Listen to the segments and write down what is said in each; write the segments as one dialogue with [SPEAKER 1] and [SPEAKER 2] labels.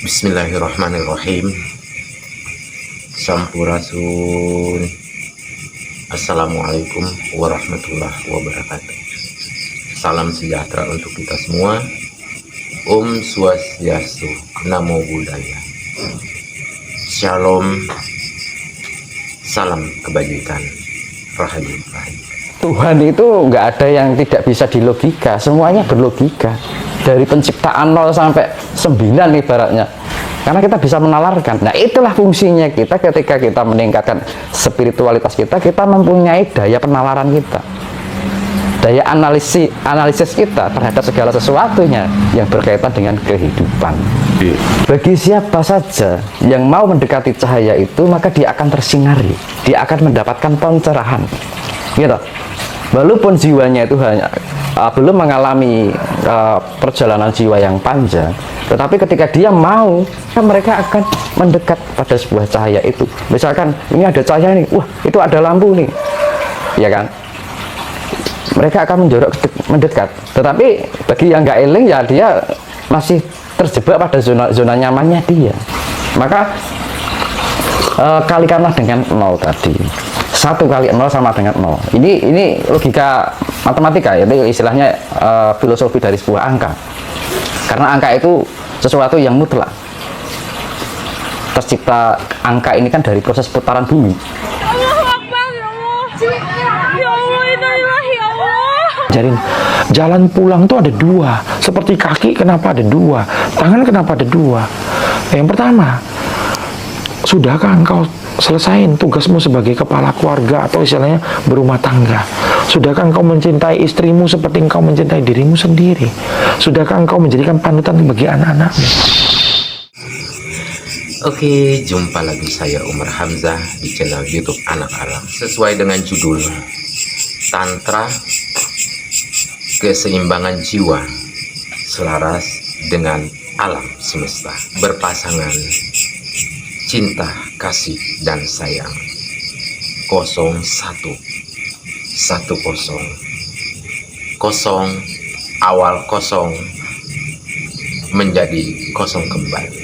[SPEAKER 1] Bismillahirrahmanirrahim. Sampurasun. Assalamualaikum warahmatullahi wabarakatuh. Salam sejahtera untuk kita semua. Om Swastiastu, Namo Buddhaya. Shalom. Salam kebajikan. Rahayu.
[SPEAKER 2] Tuhan itu nggak ada yang tidak bisa dilogika, semuanya berlogika. Dari penciptaan 0 sampai 9 ibaratnya. Karena kita bisa menalarkan. Nah, itulah fungsinya kita ketika kita meningkatkan spiritualitas kita, kita mempunyai daya penalaran kita. Daya analisis kita terhadap segala sesuatunya yang berkaitan dengan kehidupan. Bagi siapa saja yang mau mendekati cahaya itu, maka dia akan tersinari, dia akan mendapatkan pencerahan. Gitu. Walaupun jiwanya itu hanya belum mengalami perjalanan jiwa yang panjang, tetapi ketika dia mau, mereka akan mendekat pada sebuah cahaya itu. Misalkan ini ada cahaya nih, wah itu ada lampu nih, ya kan? Mereka akan mendekat. Tetapi bagi yang nggak eling, ya dia masih terjebak pada zona nyamannya dia. Maka kalikanlah dengan 0 tadi. 1 kali 0 sama dengan 0. Ini logika matematika, itu istilahnya filosofi dari sebuah angka. Karena angka itu sesuatu yang mutlak. Tercipta angka ini kan dari proses putaran bumi.
[SPEAKER 3] Jadi jalan pulang tuh ada 2. Seperti kaki kenapa ada 2, tangan kenapa ada 2. Yang pertama, sudahkah engkau selesain tugasmu sebagai kepala keluarga atau istilahnya berumah tangga? Sudahkah engkau mencintai istrimu seperti engkau mencintai dirimu sendiri? Sudahkah engkau menjadikan panutan bagi anak-anakmu?
[SPEAKER 1] Oke, jumpa lagi saya Umar Hamzah di channel YouTube Anak Alam. Sesuai dengan judul Tantra, keseimbangan jiwa selaras dengan alam semesta, berpasangan cinta, kasih, dan sayang. 01 kosong, awal kosong menjadi kosong kembali,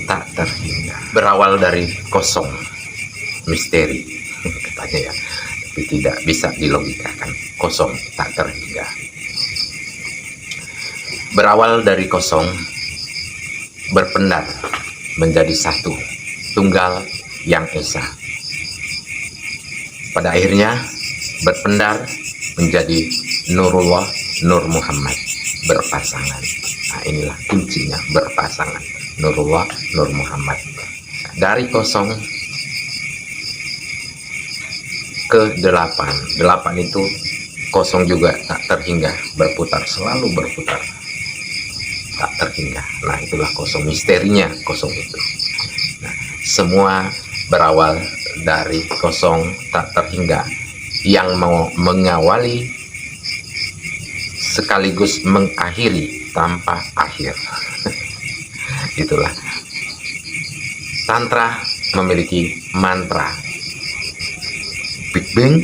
[SPEAKER 1] tak terhingga. Berawal dari kosong, misteri katanya ya, tapi tidak bisa dilogikakan. Kosong tak terhingga. Berawal dari kosong, berpendar menjadi satu, tunggal yang esa. Pada akhirnya berpendar menjadi Nurullah, Nur Muhammad, berpasangan. Nah, inilah kuncinya, berpasangan. Nurullah, Nur Muhammad. Dari kosong ke 8. 8 itu kosong juga tak terhingga, berputar, selalu berputar, tak terhingga. Nah, itulah kosong, misterinya kosong itu. Nah, semua berawal dari kosong tak terhingga yang mau mengawali sekaligus mengakhiri tanpa akhir. Itulah Tantra memiliki mantra Big Bang,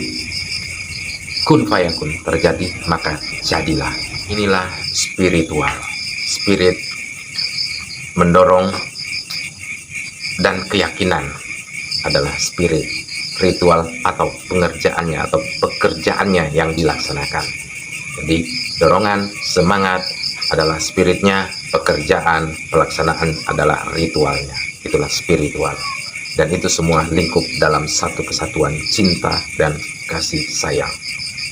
[SPEAKER 1] kun fayakun, terjadi maka jadilah. Inilah spiritual. Spirit mendorong dan keyakinan adalah spirit. Ritual atau pengerjaannya atau pekerjaannya yang dilaksanakan. Jadi dorongan, semangat adalah spiritnya, pekerjaan, pelaksanaan adalah ritualnya. Itulah spiritual. Dan itu semua lingkup dalam satu kesatuan cinta dan kasih sayang.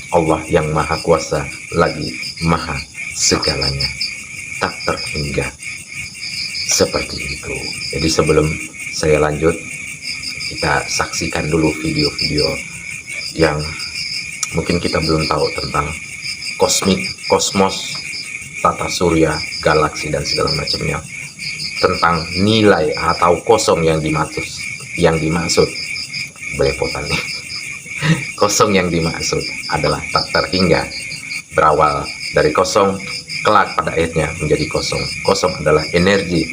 [SPEAKER 1] Allah yang maha kuasa lagi maha segalanya, tak terhingga. Seperti itu. Jadi sebelum saya lanjut, kita saksikan dulu video-video yang mungkin kita belum tahu tentang kosmik, kosmos, tata surya, galaksi, dan segala macamnya. Tentang nilai atau kosong yang dimaksud belepotan nih. Kosong yang dimaksud adalah tak terhingga. Berawal dari kosong, kelak pada akhirnya menjadi kosong. Kosong adalah energi,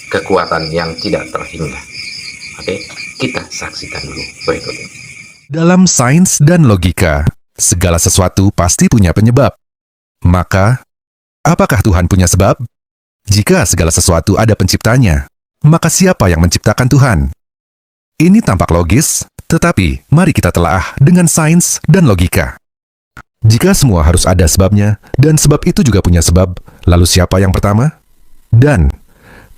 [SPEAKER 1] kekuatan yang tidak terhingga. Oke, kita saksikan dulu berikut ini.
[SPEAKER 4] Dalam sains dan logika, segala sesuatu pasti punya penyebab. Maka, apakah Tuhan punya sebab? Jika segala sesuatu ada penciptanya, maka siapa yang menciptakan Tuhan? Ini tampak logis, tetapi mari kita telaah dengan sains dan logika. Jika semua harus ada sebabnya, dan sebab itu juga punya sebab, lalu siapa yang pertama? Dan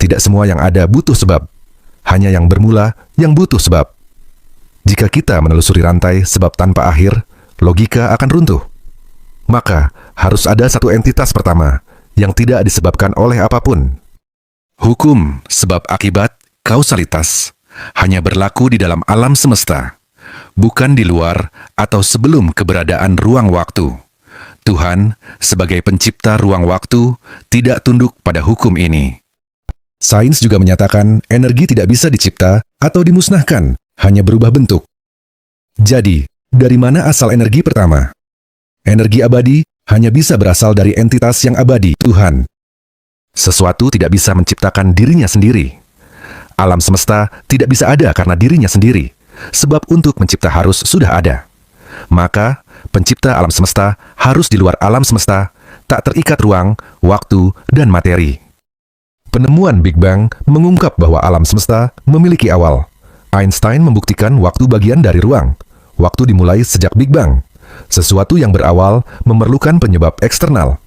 [SPEAKER 4] tidak semua yang ada butuh sebab, hanya yang bermula yang butuh sebab. Jika kita menelusuri rantai sebab tanpa akhir, logika akan runtuh. Maka harus ada satu entitas pertama yang tidak disebabkan oleh apapun. Hukum sebab akibat kausalitas hanya berlaku di dalam alam semesta, bukan di luar atau sebelum keberadaan ruang waktu. Tuhan, sebagai pencipta ruang waktu, tidak tunduk pada hukum ini. Sains juga menyatakan energi tidak bisa dicipta atau dimusnahkan, hanya berubah bentuk. Jadi, dari mana asal energi pertama? Energi abadi hanya bisa berasal dari entitas yang abadi, Tuhan. Sesuatu tidak bisa menciptakan dirinya sendiri. Alam semesta tidak bisa ada karena dirinya sendiri, sebab untuk mencipta harus sudah ada. Maka, pencipta alam semesta harus di luar alam semesta, tak terikat ruang, waktu, dan materi. Penemuan Big Bang mengungkap bahwa alam semesta memiliki awal. Einstein membuktikan waktu bagian dari ruang. Waktu dimulai sejak Big Bang. Sesuatu yang berawal memerlukan penyebab eksternal.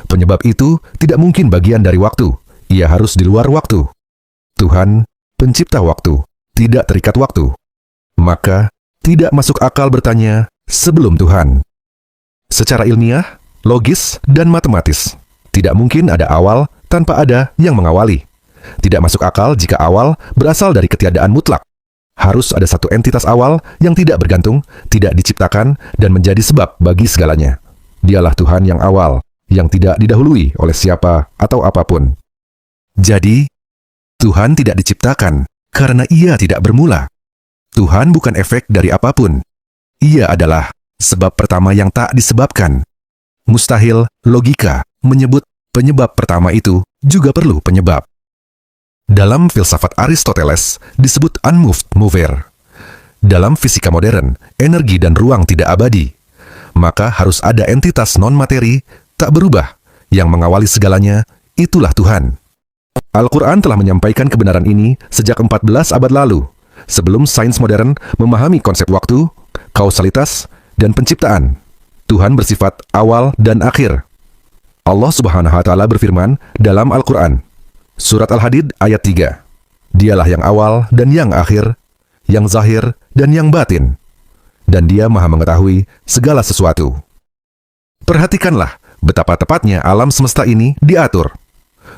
[SPEAKER 4] Penyebab itu tidak mungkin bagian dari waktu. Ia harus di luar waktu. Tuhan, pencipta waktu, tidak terikat waktu. Maka, tidak masuk akal bertanya sebelum Tuhan. Secara ilmiah, logis, dan matematis, tidak mungkin ada awal tanpa ada yang mengawali. Tidak masuk akal jika awal berasal dari ketiadaan mutlak. Harus ada satu entitas awal yang tidak bergantung, tidak diciptakan, dan menjadi sebab bagi segalanya. Dialah Tuhan yang awal, yang tidak didahului oleh siapa atau apapun. Jadi, Tuhan tidak diciptakan karena Ia tidak bermula. Tuhan bukan efek dari apapun. Ia adalah sebab pertama yang tak disebabkan. Mustahil logika menyebut penyebab pertama itu juga perlu penyebab. Dalam filsafat Aristoteles disebut unmoved mover. Dalam fisika modern, energi dan ruang tidak abadi. Maka harus ada entitas non-materi, tak berubah, yang mengawali segalanya, itulah Tuhan. Al-Quran telah menyampaikan kebenaran ini sejak 14 abad lalu, sebelum sains modern memahami konsep waktu, kausalitas, dan penciptaan. Tuhan bersifat awal dan akhir. Allah Subhanahu wa Ta'ala berfirman dalam Al-Quran, Surat Al-Hadid ayat 3. Dialah yang awal dan yang akhir, yang zahir dan yang batin. Dan Dia Maha mengetahui segala sesuatu. Perhatikanlah betapa tepatnya alam semesta ini diatur.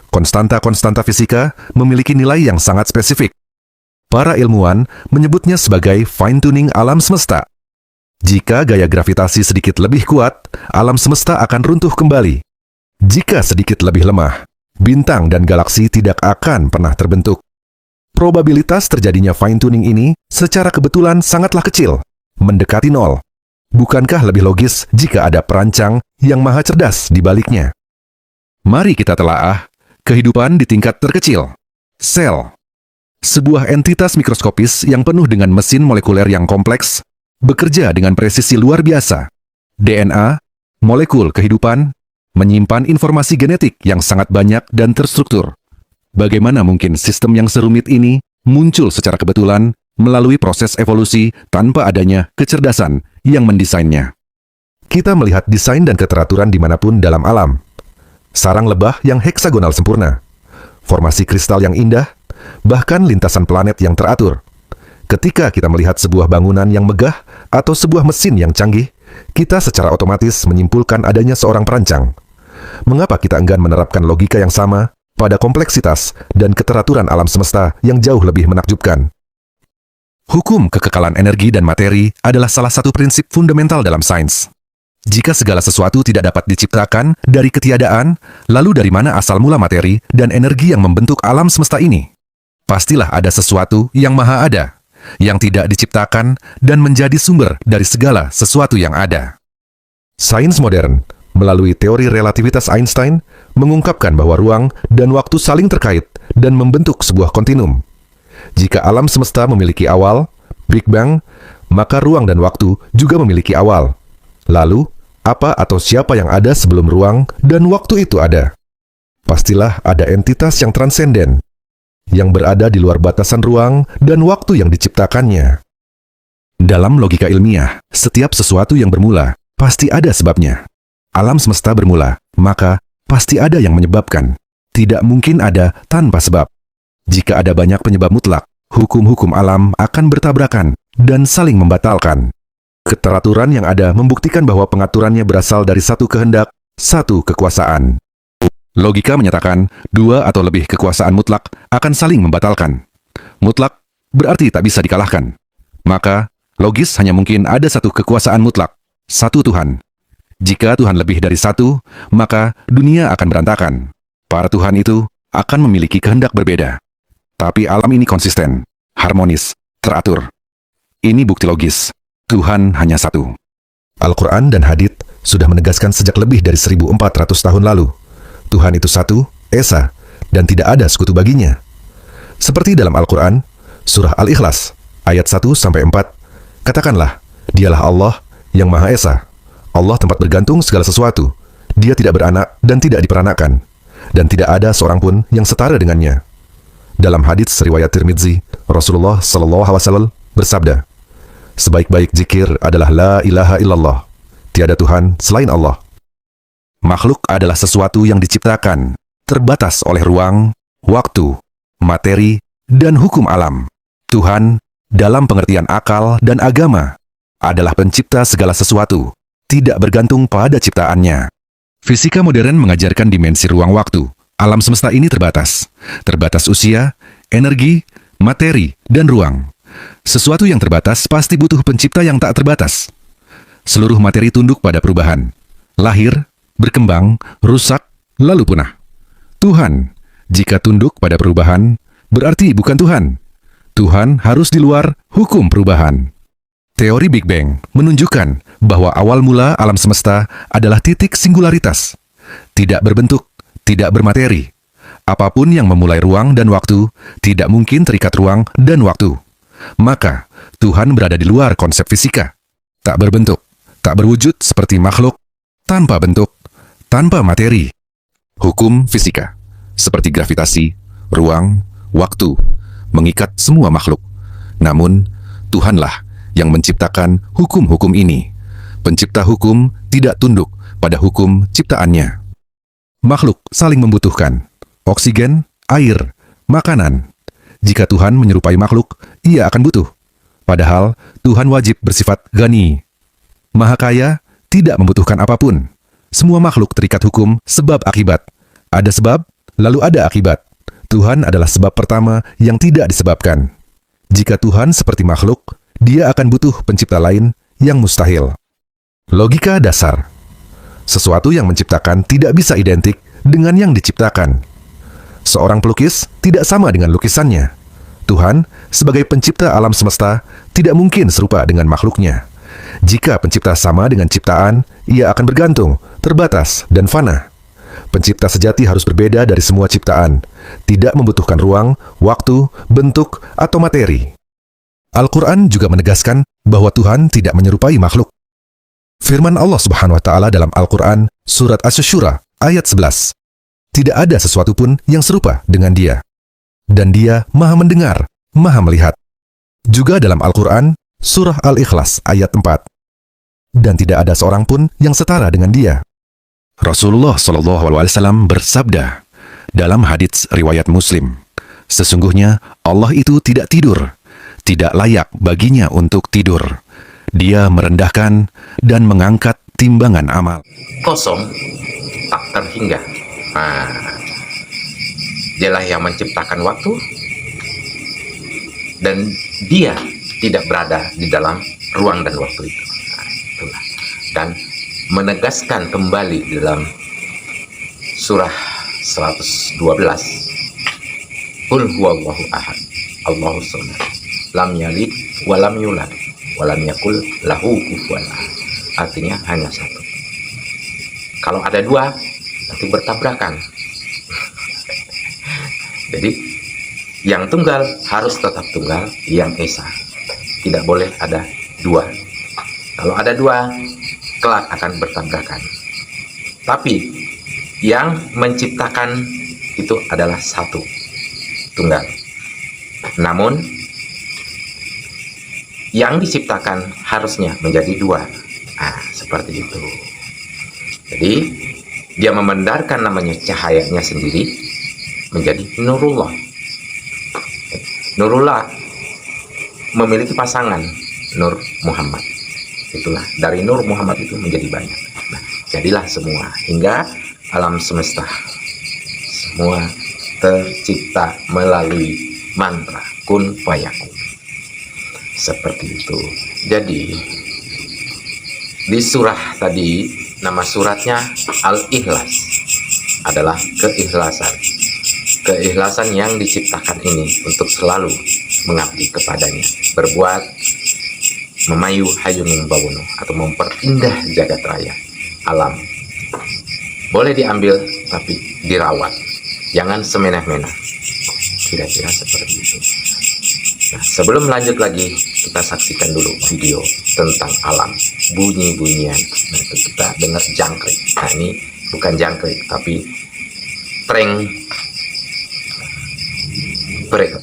[SPEAKER 4] Konstanta-konstanta fisika memiliki nilai yang sangat spesifik. Para ilmuwan menyebutnya sebagai fine-tuning alam semesta. Jika gaya gravitasi sedikit lebih kuat, alam semesta akan runtuh kembali. Jika sedikit lebih lemah, bintang dan galaksi tidak akan pernah terbentuk. Probabilitas terjadinya fine-tuning ini secara kebetulan sangatlah kecil, mendekati nol. Bukankah lebih logis jika ada perancang yang maha cerdas di baliknya? Mari kita telaah kehidupan di tingkat terkecil, sel. Sebuah entitas mikroskopis yang penuh dengan mesin molekuler yang kompleks, bekerja dengan presisi luar biasa. DNA, molekul kehidupan, menyimpan informasi genetik yang sangat banyak dan terstruktur. Bagaimana mungkin sistem yang serumit ini muncul secara kebetulan melalui proses evolusi tanpa adanya kecerdasan yang mendesainnya? Kita melihat desain dan keteraturan dimanapun dalam alam. Sarang lebah yang heksagonal sempurna, formasi kristal yang indah, bahkan lintasan planet yang teratur. Ketika kita melihat sebuah bangunan yang megah atau sebuah mesin yang canggih, kita secara otomatis menyimpulkan adanya seorang perancang. Mengapa kita enggan menerapkan logika yang sama pada kompleksitas dan keteraturan alam semesta yang jauh lebih menakjubkan? Hukum kekekalan energi dan materi adalah salah satu prinsip fundamental dalam sains. Jika segala sesuatu tidak dapat diciptakan dari ketiadaan, lalu dari mana asal mula materi dan energi yang membentuk alam semesta ini? Pastilah ada sesuatu yang maha ada, yang tidak diciptakan dan menjadi sumber dari segala sesuatu yang ada. Sains modern, melalui teori relativitas Einstein, mengungkapkan bahwa ruang dan waktu saling terkait dan membentuk sebuah kontinum. Jika alam semesta memiliki awal, Big Bang, maka ruang dan waktu juga memiliki awal. Lalu, apa atau siapa yang ada sebelum ruang dan waktu itu ada? pastilah ada entitas yang transenden, yang berada di luar batasan ruang dan waktu yang diciptakannya. Dalam logika ilmiah, setiap sesuatu yang bermula pasti ada sebabnya. Alam semesta bermula, maka pasti ada yang menyebabkan. Tidak mungkin ada tanpa sebab. Jika ada banyak penyebab mutlak, hukum-hukum alam akan bertabrakan dan saling membatalkan. Keteraturan yang ada membuktikan bahwa pengaturannya berasal dari satu kehendak, satu kekuasaan. Logika menyatakan dua atau lebih kekuasaan mutlak akan saling membatalkan. Mutlak berarti tak bisa dikalahkan. Maka, logis hanya mungkin ada satu kekuasaan mutlak, satu Tuhan. Jika Tuhan lebih dari satu, maka dunia akan berantakan. Para Tuhan itu akan memiliki kehendak berbeda. Tapi alam ini konsisten, harmonis, teratur. Ini bukti logis. Tuhan hanya satu. Al-Quran dan Hadits sudah menegaskan sejak lebih dari 1400 tahun lalu. Tuhan itu satu, esa, dan tidak ada sekutu baginya. Seperti dalam Al-Quran, surah Al-Ikhlas, ayat 1-4, katakanlah, dialah Allah yang Maha Esa. Allah tempat bergantung segala sesuatu. Dia tidak beranak dan tidak diperanakan. Dan tidak ada seorang pun yang setara dengannya. Dalam hadits riwayat Tirmidzi, Rasulullah SAW bersabda, sebaik-baik zikir adalah la ilaha illallah. Tiada Tuhan selain Allah. Makhluk adalah sesuatu yang diciptakan, terbatas oleh ruang, waktu, materi, dan hukum alam. Tuhan, dalam pengertian akal dan agama, adalah pencipta segala sesuatu, tidak bergantung pada ciptaannya. Fisika modern mengajarkan dimensi ruang waktu. Alam semesta ini terbatas. Terbatas usia, energi, materi, dan ruang. Sesuatu yang terbatas pasti butuh pencipta yang tak terbatas. Seluruh materi tunduk pada perubahan. Lahir, berkembang, rusak, lalu punah. Tuhan, jika tunduk pada perubahan, berarti bukan Tuhan. Tuhan harus di luar hukum perubahan. Teori Big Bang menunjukkan bahwa awal mula alam semesta adalah titik singularitas. Tidak berbentuk, tidak bermateri. Apapun yang memulai ruang dan waktu, tidak mungkin terikat ruang dan waktu. Maka, Tuhan berada di luar konsep fisika. Tak berbentuk, tak berwujud seperti makhluk, tanpa bentuk, tanpa materi. Hukum fisika, seperti gravitasi, ruang, waktu, mengikat semua makhluk. Namun, Tuhanlah yang menciptakan hukum-hukum ini. Pencipta hukum tidak tunduk pada hukum ciptaannya. Makhluk saling membutuhkan oksigen, air, makanan. Jika Tuhan menyerupai makhluk, ia akan butuh. Padahal Tuhan wajib bersifat ghani. Maha kaya, tidak membutuhkan apapun. Semua makhluk terikat hukum sebab akibat. Ada sebab, lalu ada akibat. Tuhan adalah sebab pertama yang tidak disebabkan. Jika Tuhan seperti makhluk, dia akan butuh pencipta lain yang mustahil. Logika dasar. Sesuatu yang menciptakan tidak bisa identik dengan yang diciptakan. Seorang pelukis tidak sama dengan lukisannya. Tuhan, sebagai pencipta alam semesta, tidak mungkin serupa dengan makhluknya. Jika pencipta sama dengan ciptaan, ia akan bergantung, terbatas, dan fana. Pencipta sejati harus berbeda dari semua ciptaan, tidak membutuhkan ruang, waktu, bentuk, atau materi. Al-Quran juga menegaskan bahwa Tuhan tidak menyerupai makhluk. Firman Allah Subhanahu wa Ta'ala dalam Al-Quran, Surat Asy-Syura, ayat 11. Tidak ada sesuatu pun yang serupa dengan Dia. Dan Dia Maha Mendengar, Maha Melihat. Juga dalam Al-Quran, Surah Al-Ikhlas, ayat 4. Dan tidak ada seorang pun yang setara dengan Dia. Rasulullah SAW bersabda dalam hadits riwayat Muslim, sesungguhnya Allah itu tidak tidur, tidak layak baginya untuk tidur. Dia merendahkan dan mengangkat timbangan amal.
[SPEAKER 1] Kosong, tak terhingga. Nah, dialah yang menciptakan waktu, dan dia tidak berada di dalam ruang dan waktu itu. Nah, itulah. Dan menegaskan kembali di dalam surah 112, Qul huwallahu ahad, Allahus samad, lam yalid wa lam yulad wa lam yakul lahu kufuwan ahad. Artinya hanya satu. Kalau ada dua, nanti bertabrakan. Jadi yang tunggal harus tetap tunggal, yang esa. Tidak boleh ada dua. Kalau ada dua, kelak akan bertabrakan. Tapi Yang menciptakan itu adalah satu, tunggal. Namun yang diciptakan harusnya menjadi dua. Seperti itu. Jadi dia membenarkan namanya cahayanya sendiri menjadi Nurullah. Nurullah memiliki pasangan Nur Muhammad. Itulah, dari Nur Muhammad itu menjadi banyak. Nah, jadilah semua hingga alam semesta semua tercipta melalui mantra kun fayakun. Seperti itu. Jadi di surah tadi nama suratnya Al-Ikhlas, adalah keikhlasan. Keikhlasan yang diciptakan ini untuk selalu mengabdi kepadanya, berbuat memayu hayunung bawono atau memperindah jagat raya alam. Boleh diambil tapi dirawat, jangan semenah-menah. Kira-kira seperti itu. Nah, sebelum lanjut lagi, kita saksikan dulu video tentang alam, bunyi-bunyian. Nah, itu kita dengar jangkrik. Nah, ini bukan jangkrik, tapi treng berikut.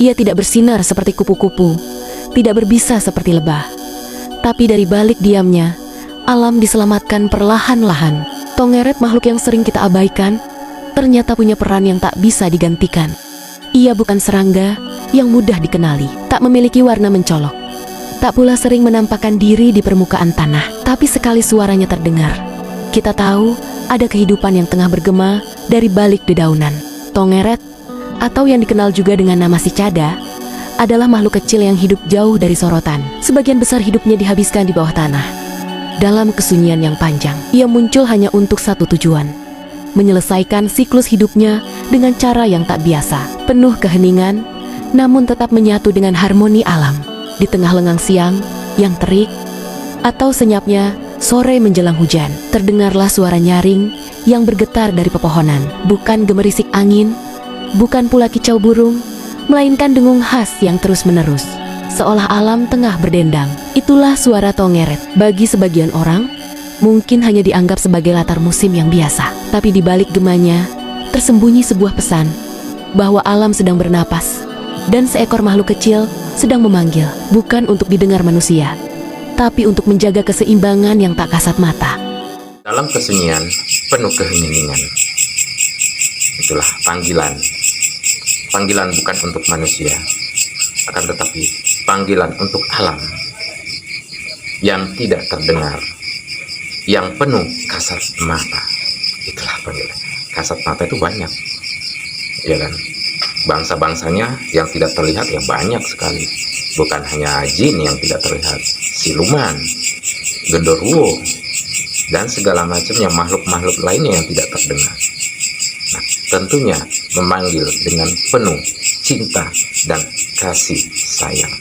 [SPEAKER 5] Ia tidak bersinar seperti kupu-kupu, tidak berbisa seperti lebah. Tapi dari balik diamnya, alam diselamatkan perlahan-lahan. Tongeret, makhluk yang sering kita abaikan, ternyata punya peran yang tak bisa digantikan. Ia bukan serangga yang mudah dikenali, tak memiliki warna mencolok. Tak pula sering menampakkan diri di permukaan tanah, tapi sekali suaranya terdengar, kita tahu ada kehidupan yang tengah bergema dari balik dedaunan. Tongeret, atau yang dikenal juga dengan nama si Cada, adalah makhluk kecil yang hidup jauh dari sorotan. Sebagian besar hidupnya dihabiskan di bawah tanah. Dalam kesunyian yang panjang, ia muncul hanya untuk satu tujuan: menyelesaikan siklus hidupnya dengan cara yang tak biasa, penuh keheningan, namun tetap menyatu dengan harmoni alam. Di tengah lengang siang yang terik, atau senyapnya sore menjelang hujan, terdengarlah suara nyaring yang bergetar dari pepohonan. Bukan gemerisik angin, bukan pula kicau burung, melainkan dengung khas yang terus-menerus, seolah alam tengah berdendang. Itulah suara Tongeret. Bagi sebagian orang, mungkin hanya dianggap sebagai latar musim yang biasa. Tapi di balik gemanya, tersembunyi sebuah pesan, bahwa alam sedang bernapas, dan seekor makhluk kecil sedang memanggil, bukan untuk didengar manusia, tapi untuk menjaga keseimbangan yang tak kasat mata.
[SPEAKER 1] Dalam kesunyian, penuh keheningan. Itulah panggilan. Panggilan bukan untuk manusia, akan tetapi panggilan untuk alam yang tidak terdengar, yang penuh kasat mata. Itulah panggilan. Kasat mata itu banyak, ya kan? Bangsa-bangsanya yang tidak terlihat ya banyak sekali. Bukan hanya jin yang tidak terlihat, siluman, genderuwo, dan segala macamnya makhluk-makhluk lainnya yang tidak terdengar. Tentunya memanggil dengan penuh cinta dan kasih sayang.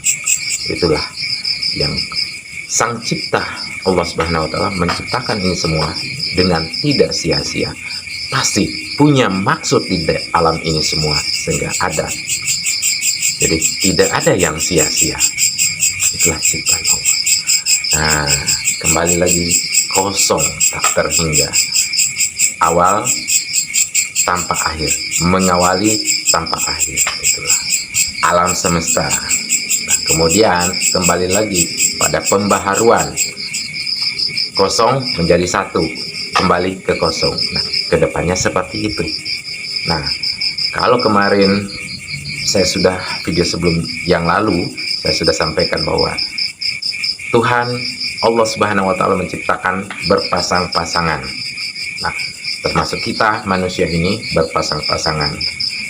[SPEAKER 1] Itulah yang Sang Cipta Allah Subhanahu wa Ta'ala menciptakan ini semua dengan tidak sia-sia. Pasti punya maksud di alam ini semua sehingga ada. Jadi tidak ada yang sia-sia. Itulah ciptaan Allah. Nah, kembali lagi, kosong tak terhingga. Awal tanpa akhir, mengawali tanpa akhir. Itulah alam semesta. Nah, kemudian kembali lagi pada pembaharuan, kosong menjadi satu, kembali ke kosong. Nah, kedepannya seperti itu. Nah, kalau kemarin saya sudah video sebelum yang lalu saya sudah sampaikan bahwa Tuhan Allah Subhanahu wa Ta'ala menciptakan berpasang-pasangan. Nah, termasuk kita manusia ini berpasang-pasangan.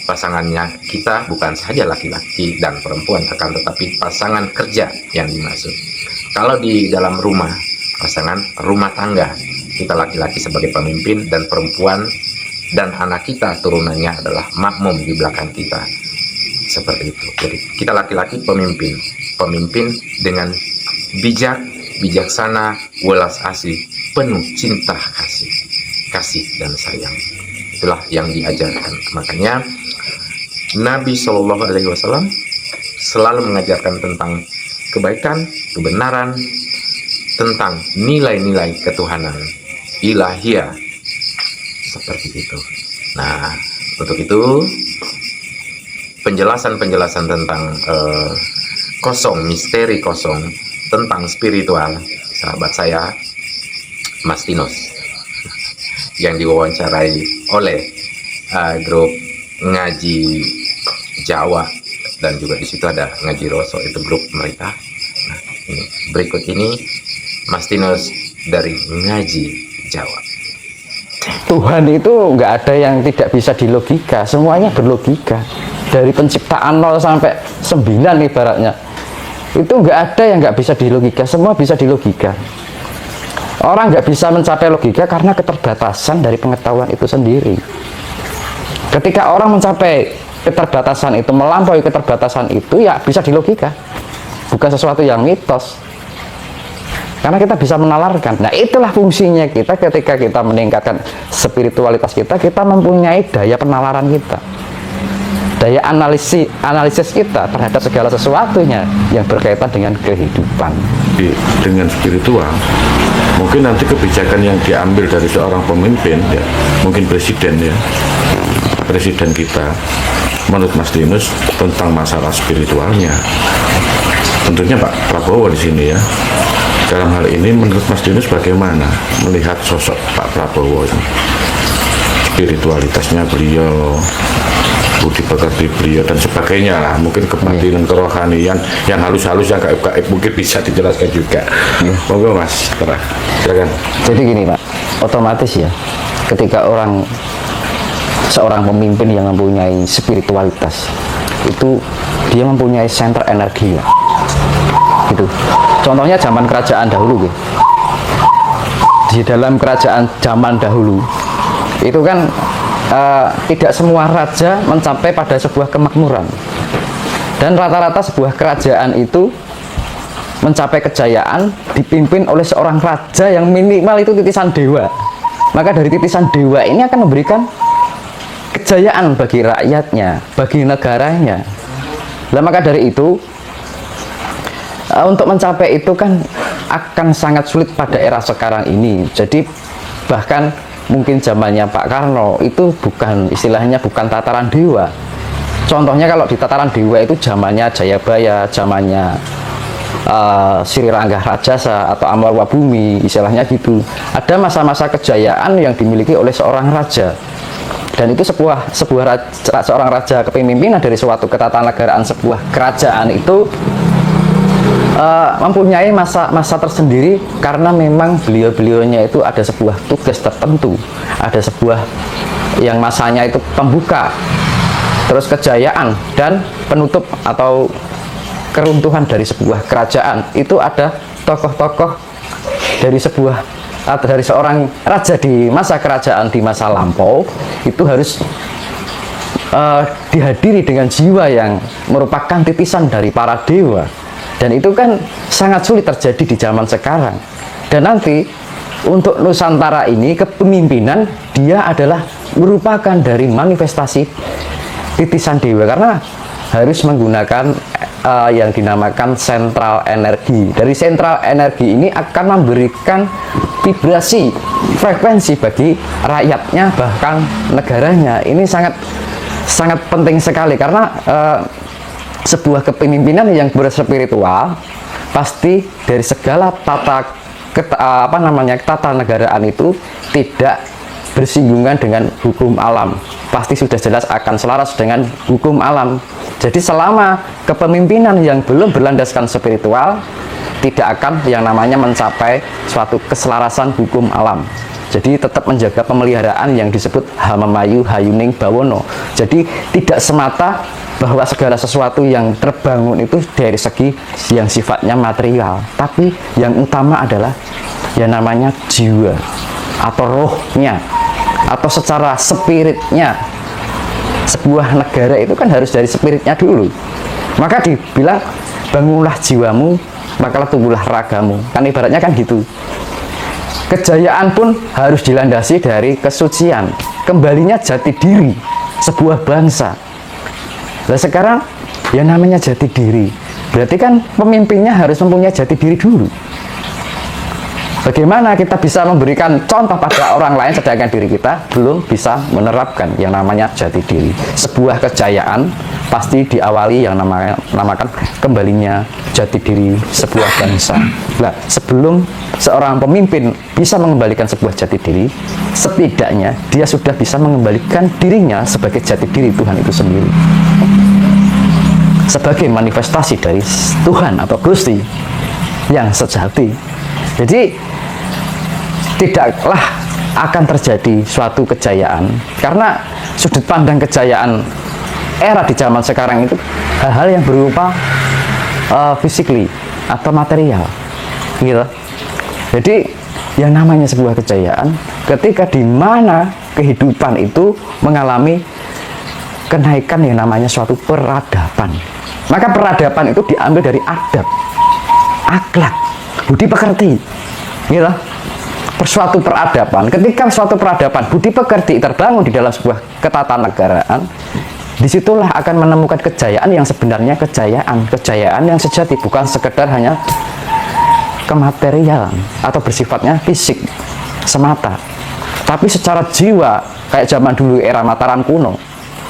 [SPEAKER 1] Pasangannya kita bukan saja laki-laki dan perempuan, akan tetapi pasangan kerja yang dimaksud. Kalau di dalam rumah, pasangan rumah tangga, kita laki-laki sebagai pemimpin dan perempuan dan anak kita turunannya adalah makmum di belakang kita. Seperti itu. Jadi kita laki-laki pemimpin dengan bijak bijaksana, welas asih, penuh cinta kasih dan sayang. Itulah yang diajarkan. Makanya Nabi Shallallahu Alaihi Wasallam selalu mengajarkan tentang kebaikan, kebenaran, tentang nilai-nilai ketuhanan ilahiyah seperti itu. Nah, untuk itu penjelasan tentang kosong, misteri kosong, tentang spiritual, sahabat saya Mas Tinus yang diwawancarai oleh grup ngaji Jawa, dan juga di situ ada ngaji Roso, itu grup mereka. Nah, ini berikut ini Mas Tinus dari ngaji Jawa.
[SPEAKER 2] Tuhan itu nggak ada yang tidak bisa dilogika, semuanya berlogika. Dari penciptaan 0 sampai 9 ibaratnya, itu nggak ada yang nggak bisa dilogika, semua bisa dilogika. Orang nggak bisa mencapai logika karena keterbatasan dari pengetahuan itu sendiri. Ketika orang mencapai keterbatasan itu, melampaui keterbatasan itu, ya bisa dilogika, bukan sesuatu yang mitos. Karena kita bisa menalarkan. Nah, itulah fungsinya kita ketika kita meningkatkan spiritualitas kita, kita mempunyai daya penalaran kita, daya analisis kita terhadap segala sesuatunya yang berkaitan dengan kehidupan.
[SPEAKER 3] Dengan spiritual, mungkin nanti kebijakan yang diambil dari seorang pemimpin, ya, mungkin presiden kita, menurut Mas Tinus tentang masalah spiritualnya, tentunya Pak Prabowo di sini ya. Dalam hal ini menurut Mas Tinus bagaimana melihat sosok Pak Prabowo ini? Spiritualitasnya beliau, budi pekerti beliau dan sebagainya lah, mungkin kebatinan, kerohanian yang halus-halus yang gaib-gaib mungkin bisa dijelaskan juga. Monggo Mas, silakan.
[SPEAKER 2] Jadi gini Pak, otomatis ya, ketika seorang pemimpin yang mempunyai spiritualitas itu dia mempunyai center energi ya. Gitu. Contohnya zaman kerajaan dahulu gitu. Di dalam kerajaan zaman dahulu itu kan tidak semua raja mencapai pada sebuah kemakmuran, dan rata-rata sebuah kerajaan itu mencapai kejayaan dipimpin oleh seorang raja yang minimal itu titisan dewa. Maka dari titisan dewa ini akan memberikan kejayaan bagi rakyatnya, bagi negaranya. Nah, maka dari itu untuk mencapai itu kan akan sangat sulit pada era sekarang ini. Jadi bahkan mungkin zamannya Pak Karno itu istilahnya bukan tataran dewa. Contohnya kalau di tataran dewa itu zamannya Jayabaya, zamannya Sri Rangga Rajasa atau Amarwabumi, istilahnya gitu. Ada masa-masa kejayaan yang dimiliki oleh seorang raja. Dan itu seorang raja kepemimpinan dari suatu ketatanegaraan, sebuah kerajaan itu mempunyai masa tersendiri, karena memang beliau-beliaunya itu ada sebuah tugas tertentu, ada sebuah yang masanya itu pembuka, terus kejayaan dan penutup atau keruntuhan dari sebuah kerajaan. Itu ada tokoh-tokoh dari seorang raja di masa kerajaan di masa lampau, itu harus dihadiri dengan jiwa yang merupakan titisan dari para dewa. Dan itu kan sangat sulit terjadi di zaman sekarang. Dan nanti untuk Nusantara ini, kepemimpinan dia adalah merupakan dari manifestasi titisan dewa, karena harus menggunakan yang dinamakan sentral energi. Dari sentral energi ini akan memberikan vibrasi, frekuensi bagi rakyatnya, bahkan negaranya. Ini sangat penting sekali, karena sebuah kepemimpinan yang berspiritual pasti dari segala tata negaraan itu tidak bersinggungan dengan hukum alam, pasti sudah jelas akan selaras dengan hukum alam. Jadi selama kepemimpinan yang belum berlandaskan spiritual, tidak akan yang namanya mencapai suatu keselarasan hukum alam. Jadi tetap menjaga pemeliharaan yang disebut Hamamayu Hayuning Bawono. Jadi tidak semata bahwa segala sesuatu yang terbangun itu dari segi yang sifatnya material, tapi yang utama adalah yang namanya jiwa atau rohnya, atau secara spiritnya. Sebuah negara itu kan harus dari spiritnya dulu. Maka dibilang bangunlah jiwamu, maka tumbuhlah ragamu. Kan ibaratnya kan gitu. Kejayaan pun harus dilandasi dari kesucian, kembalinya jati diri sebuah bangsa. Nah sekarang yang namanya jati diri, berarti kan pemimpinnya harus mempunyai jati diri dulu. Bagaimana kita bisa memberikan contoh pada orang lain sedangkan diri kita belum bisa menerapkan yang namanya jati diri. Sebuah kejayaan pasti diawali yang namakan kembalinya jati diri sebuah bangsa. Nah, sebelum seorang pemimpin bisa mengembalikan sebuah jati diri, setidaknya dia sudah bisa mengembalikan dirinya sebagai jati diri Tuhan itu sendiri. Sebagai manifestasi dari Tuhan atau Gusti yang sejati. Jadi tidaklah akan terjadi suatu kejayaan karena sudut pandang kejayaan era di zaman sekarang itu hal-hal yang berupa physically atau material gitu. Jadi yang namanya sebuah kejayaan ketika di mana kehidupan itu mengalami kenaikan yang namanya suatu peradaban, maka peradaban itu diambil dari adab, akhlak, budi pekerti gitu. Suatu peradaban, ketika suatu peradaban budi pekerti terbangun di dalam sebuah ketatanegaraan, disitulah akan menemukan kejayaan yang sebenarnya kejayaan yang sejati, bukan sekedar hanya kematerialan atau bersifatnya fisik semata, tapi secara jiwa kayak zaman dulu era Mataram kuno,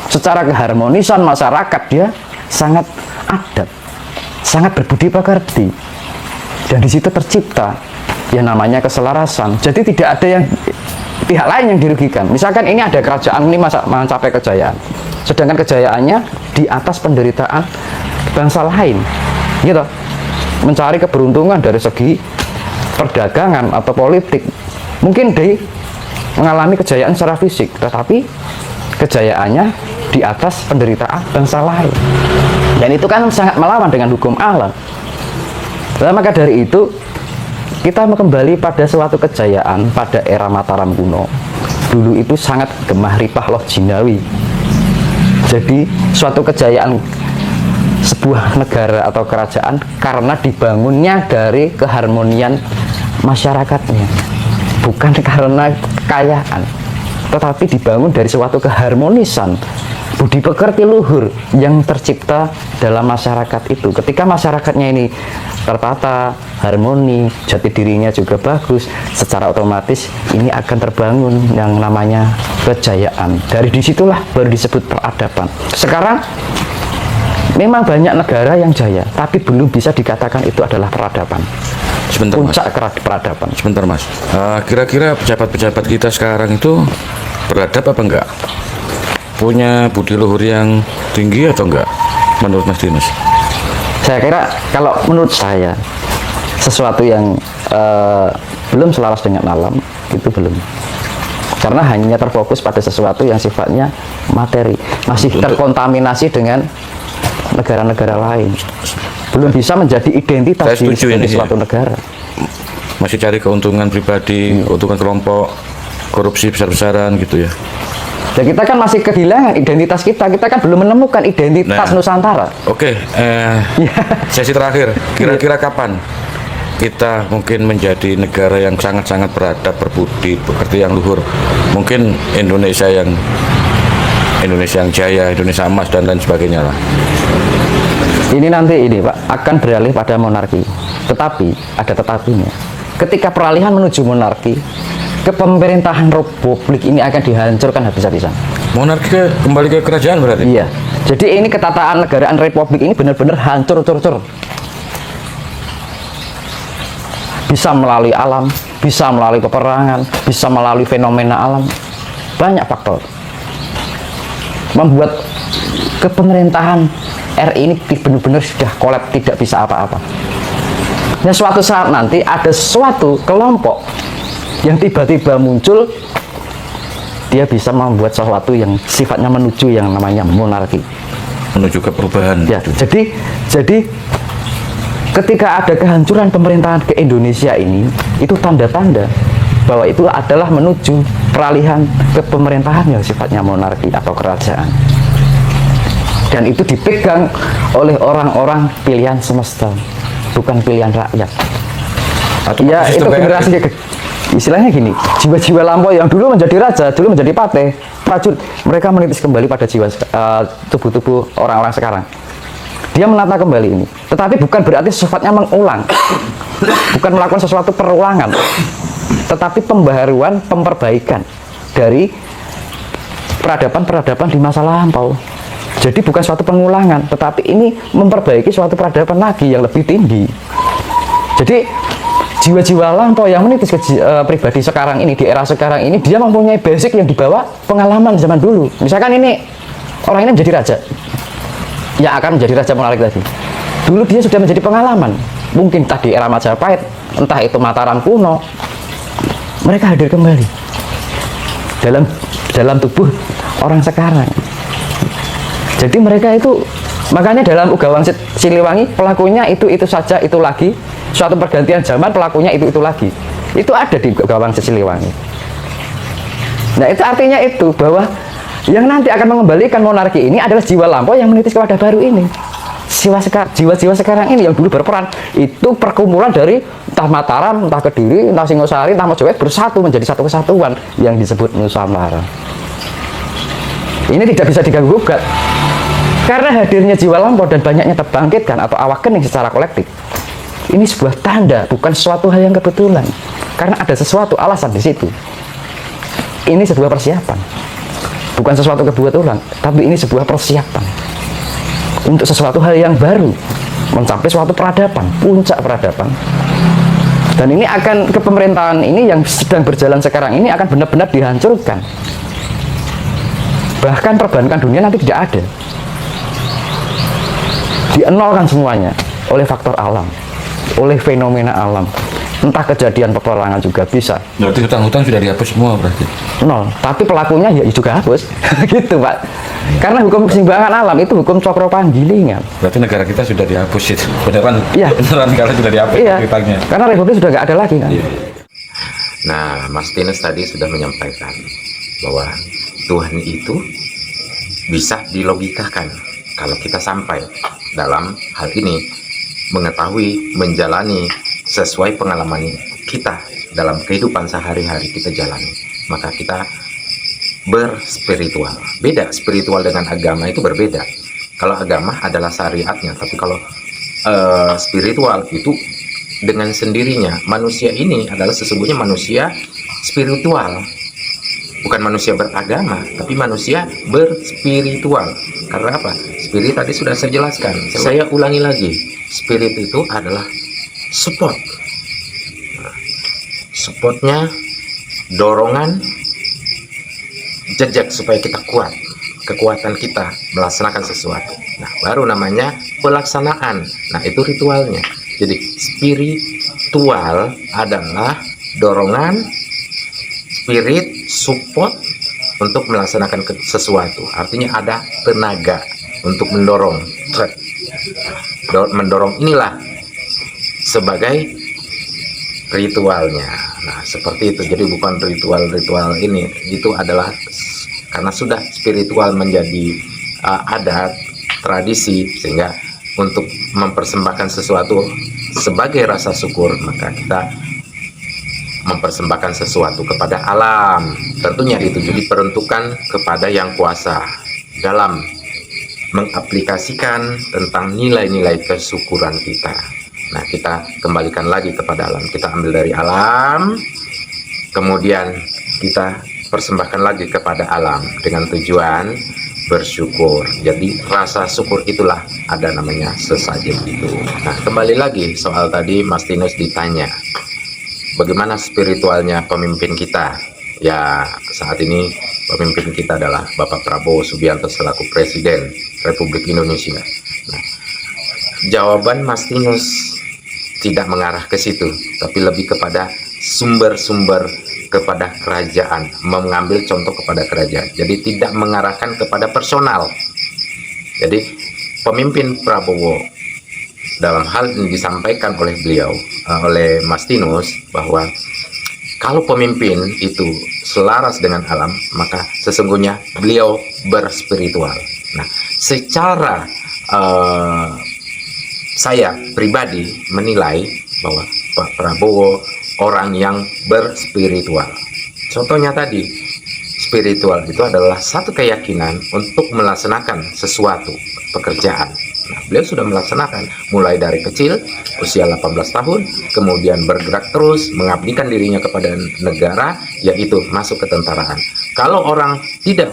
[SPEAKER 2] secara keharmonisan masyarakat dia sangat adab, sangat berbudi pekerti, dan di situ tercipta yang namanya keselarasan. Jadi tidak ada yang pihak lain yang dirugikan. Misalkan ini ada kerajaan ini mencapai kejayaan, sedangkan kejayaannya di atas penderitaan bangsa lain gitu, mencari keberuntungan dari segi perdagangan atau politik. Mungkin dia mengalami kejayaan secara fisik, tetapi kejayaannya di atas penderitaan bangsa lain, dan itu kan sangat melawan dengan hukum alam. Nah, maka dari itu kita kembali pada suatu kejayaan pada era Mataram kuno. Dulu itu sangat gemah ripah loh jinawi. Jadi suatu kejayaan sebuah negara atau kerajaan karena dibangunnya dari keharmonian masyarakatnya, bukan karena kekayaan, tetapi dibangun dari suatu keharmonisan budi pekerti luhur yang tercipta dalam masyarakat itu. Ketika masyarakatnya ini tertata, harmoni, jati dirinya juga bagus, secara otomatis ini akan terbangun yang namanya kejayaan. Dari disitulah baru disebut peradaban. Sekarang memang banyak negara yang jaya, tapi belum bisa dikatakan itu adalah peradaban.
[SPEAKER 3] Sebentar,
[SPEAKER 2] puncak
[SPEAKER 3] Mas.
[SPEAKER 2] peradaban.
[SPEAKER 3] Sebentar, Mas. Kira-kira pejabat-pejabat kita sekarang itu beradab apa enggak? Punya budi luhur yang tinggi atau enggak menurut Mas Dimas?
[SPEAKER 2] Saya kira kalau menurut saya sesuatu yang belum selaras dengan alam itu belum, karena hanya terfokus pada sesuatu yang sifatnya materi, masih terkontaminasi dengan negara-negara lain, belum bisa menjadi identitas di suatu negara.
[SPEAKER 3] Masih cari keuntungan pribadi, keuntungan kelompok, korupsi besar-besaran gitu ya.
[SPEAKER 2] Dan kita kan masih kehilangan identitas kita kan belum menemukan identitas Nusantara.
[SPEAKER 3] Oke, sesi terakhir, kira-kira kapan kita mungkin menjadi negara yang sangat-sangat beradab, berbudi, pekerti yang luhur? Mungkin Indonesia yang jaya, Indonesia emas dan lain sebagainya lah.
[SPEAKER 2] Ini nanti ini Pak akan beralih pada monarki, tetapi ada tetapinya. Ketika peralihan menuju monarki, kepemerintahan republik ini akan dihancurkan habis-habisan.
[SPEAKER 3] Monarki kembali ke kerajaan berarti?
[SPEAKER 2] Iya. Jadi ini ketataan negaraan republik ini benar-benar hancur cur-cur. Bisa melalui alam, bisa melalui peperangan, bisa melalui fenomena alam. Banyak faktor membuat kepemerintahan RI ini benar-benar sudah kolap, tidak bisa apa-apa. Nah, suatu saat nanti ada suatu kelompok yang tiba-tiba muncul, dia bisa membuat sesuatu yang sifatnya menuju yang namanya monarki,
[SPEAKER 3] menuju ke perubahan.
[SPEAKER 2] Ya, jadi ketika ada kehancuran pemerintahan ke Indonesia ini, itu tanda-tanda bahwa itu adalah menuju peralihan ke pemerintahan yang sifatnya monarki atau kerajaan. Dan itu dipegang oleh orang-orang pilihan semesta. bukan pilihan rakyat.
[SPEAKER 3] Atau
[SPEAKER 2] Ya itu
[SPEAKER 3] sistem
[SPEAKER 2] generasi istilahnya gini, jiwa-jiwa lampau yang dulu menjadi raja, dulu menjadi patih, prajurit, mereka menitis kembali pada jiwa tubuh-tubuh orang-orang sekarang. Dia menata kembali ini, tetapi bukan berarti sifatnya mengulang, bukan melakukan sesuatu perulangan, tetapi pembaharuan, pemperbaikan dari peradaban-peradaban di masa lampau. Jadi bukan suatu pengulangan, tetapi ini memperbaiki suatu peradaban lagi yang lebih tinggi. Jadi jiwa-jiwa lampau yang menitis ke pribadi sekarang ini, di era sekarang ini, dia mempunyai basic yang dibawa pengalaman zaman dulu. Misalkan ini orang ini menjadi raja, yang akan menjadi raja Monarik tadi. Dulu dia sudah menjadi pengalaman, mungkin entah di era Majapahit, entah itu Mataram kuno. Mereka hadir kembali dalam tubuh orang sekarang. Jadi mereka itu, makanya dalam Uga Wangsit Siliwangi pelakunya itu saja, itu lagi. Suatu pergantian zaman pelakunya itu lagi. Itu ada di Uga Wangsit Siliwangi. Nah itu artinya itu bahwa yang nanti akan mengembalikan monarki ini adalah jiwa lampau yang menitis kepada baru ini. Jiwa-jiwa sekarang ini yang dulu berperan itu perkumpulan dari entah Mataram, entah Kediri, entah Singosari, entah Mojopahit bersatu menjadi satu kesatuan yang disebut Nusantara. Ini tidak bisa diganggu gugat karena hadirnya jiwa lampau dan banyaknya terbangkitkan atau awak kening secara kolektif. Ini sebuah tanda, bukan suatu hal yang kebetulan, karena ada sesuatu alasan di situ. Ini sebuah persiapan, bukan sesuatu kebetulan, tapi ini sebuah persiapan untuk sesuatu hal yang baru, mencapai suatu peradaban, puncak peradaban. Dan ini akan, kepemerintahan ini yang sedang berjalan sekarang ini akan benar-benar dihancurkan. Bahkan perbankan dunia nanti tidak ada, dienolkan semuanya oleh faktor alam, oleh fenomena alam, entah kejadian peperangan juga bisa.
[SPEAKER 3] Berarti hutang-hutang sudah dihapus semua berarti?
[SPEAKER 2] Nol, tapi pelakunya ya juga hapus. Gitu Pak, karena hukum keseimbangan alam itu hukum cokro panggilingan.
[SPEAKER 3] Berarti negara kita sudah dihapus itu, beneran?
[SPEAKER 2] Iya.
[SPEAKER 3] Beneran negara sudah dihapus hutangnya?
[SPEAKER 2] Karena republik sudah nggak ada lagi kan.
[SPEAKER 1] Nah, Mas Tinus tadi sudah menyampaikan bahwa Tuhan itu bisa dilogikakan kalau kita sampai dalam hal ini mengetahui, menjalani sesuai pengalaman kita dalam kehidupan sehari-hari kita jalani, maka kita berspiritual. Beda, spiritual dengan agama itu berbeda. Kalau agama adalah syariatnya, tapi kalau spiritual itu dengan sendirinya. Manusia ini adalah sesungguhnya manusia spiritual, bukan manusia beragama, tapi manusia berspiritual. Karena apa? Spirit tadi sudah saya jelaskan. Saya ulangi lagi, spirit itu adalah support. Supportnya dorongan, jejak supaya kita kuat, kekuatan kita melaksanakan sesuatu. Nah, baru namanya pelaksanaan. Nah, itu ritualnya. Jadi spiritual adalah dorongan, spirit, support untuk melaksanakan sesuatu. Artinya ada tenaga untuk mendorong. Mendorong inilah sebagai ritualnya. Nah, seperti itu. Jadi bukan ritual-ritual ini, itu adalah karena sudah spiritual menjadi adat, tradisi, sehingga untuk mempersembahkan sesuatu sebagai rasa syukur, maka kita mempersembahkan sesuatu kepada alam. Tentunya itu jadi peruntukan kepada yang kuasa dalam mengaplikasikan tentang nilai-nilai kesyukuran kita. Nah, kita kembalikan lagi kepada alam. Kita ambil dari alam, kemudian kita persembahkan lagi kepada alam dengan tujuan bersyukur. Jadi rasa syukur itulah ada namanya sesajen itu. Nah, kembali lagi soal tadi Mas Tinus ditanya bagaimana spiritualnya pemimpin kita. Ya, saat ini pemimpin kita adalah Bapak Prabowo Subianto selaku Presiden Republik Indonesia. Nah, jawaban Mas Tinus tidak mengarah ke situ, tapi lebih kepada sumber-sumber kepada kerajaan, mengambil contoh kepada kerajaan. Jadi tidak mengarahkan kepada personal. Jadi pemimpin Prabowo dalam hal ini disampaikan oleh beliau, oleh Mas Tinus, bahwa kalau pemimpin itu selaras dengan alam, maka sesungguhnya beliau berspiritual. Nah, secara saya pribadi menilai bahwa Pak Prabowo orang yang berspiritual. Contohnya tadi, spiritual itu adalah satu keyakinan untuk melaksanakan sesuatu pekerjaan. Nah, beliau sudah melaksanakan mulai dari kecil, usia 18 tahun, kemudian bergerak terus, mengabdikan dirinya kepada negara, yaitu masuk ke tentaraan. Kalau orang tidak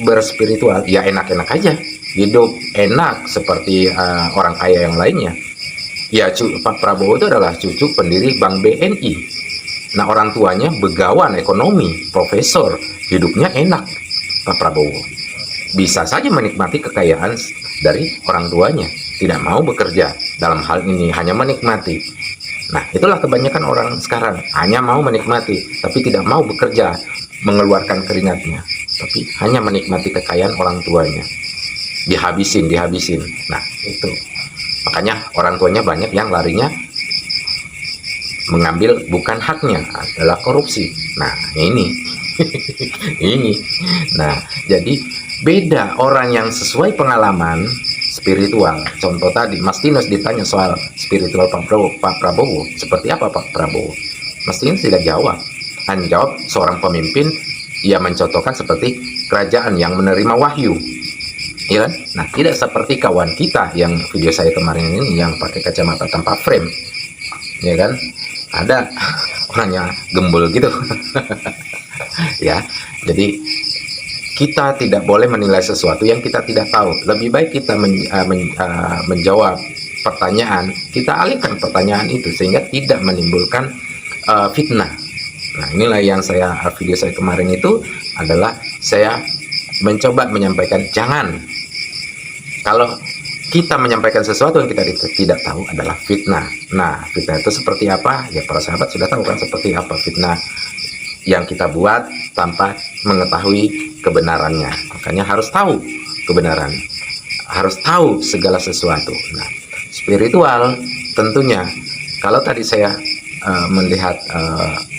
[SPEAKER 1] berspiritual, ya enak-enak aja, hidup enak seperti orang kaya yang lainnya. Ya, Pak Prabowo itu adalah cucu pendiri Bank BNI. Nah, orang tuanya begawan ekonomi, profesor, hidupnya enak. Pak Prabowo bisa saja menikmati kekayaan dari orang tuanya, tidak mau bekerja. Dalam hal ini hanya menikmati. Nah, itulah kebanyakan orang sekarang, hanya mau menikmati, tapi tidak mau bekerja, mengeluarkan keringatnya, tapi hanya menikmati kekayaan orang tuanya. Dihabisin. Nah, itu. Makanya orang tuanya banyak yang larinya mengambil bukan haknya, adalah korupsi. Nah, ini. ini. Nah, jadi beda orang yang sesuai pengalaman spiritual. Contoh tadi, Mas Tinus ditanya soal spiritual Pak Prabowo. Seperti apa Pak Prabowo? Mas Tinus tidak jawab. Hanya jawab seorang pemimpin, ia mencontohkan seperti kerajaan yang menerima wahyu. Ya kan? Nah, tidak seperti kawan kita yang video saya kemarin ini yang pakai kacamata tanpa frame. Ya kan? Ada orangnya gembul gitu. Ya, jadi kita tidak boleh menilai sesuatu yang kita tidak tahu. Lebih baik kita menjawab pertanyaan, kita alihkan pertanyaan itu sehingga tidak menimbulkan fitnah. Nah, inilah yang video saya kemarin itu adalah saya mencoba menyampaikan jangan. Kalau kita menyampaikan sesuatu yang kita tidak tahu adalah fitnah. Nah, fitnah itu seperti apa? Ya, para sahabat sudah tahu kan seperti apa fitnah yang kita buat tanpa mengetahui kebenarannya. Makanya harus tahu kebenaran, harus tahu segala sesuatu. Nah, spiritual tentunya, kalau tadi saya melihat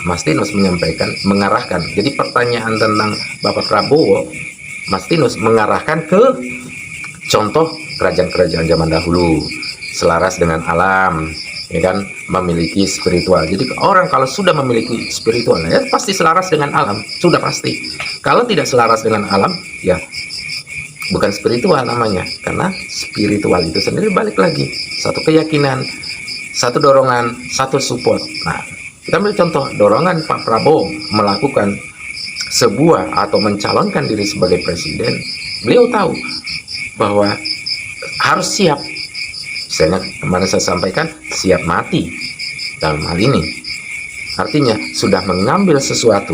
[SPEAKER 1] Mas Tinus menyampaikan, mengarahkan, jadi pertanyaan tentang Bapak Prabowo, Mas Tinus mengarahkan ke contoh kerajaan-kerajaan zaman dahulu, selaras dengan alam, ya kan, memiliki spiritual. Jadi orang kalau sudah memiliki spiritual, ya pasti selaras dengan alam, sudah pasti. Kalau tidak selaras dengan alam, ya bukan spiritual namanya, karena spiritual itu sendiri balik lagi satu keyakinan, satu dorongan, satu support. Nah, kita ambil contoh dorongan Pak Prabowo melakukan sebuah atau mencalonkan diri sebagai presiden. Beliau tahu bahwa harus siap. Misalnya kemarin saya sampaikan, siap mati dalam hal ini. Artinya sudah mengambil sesuatu,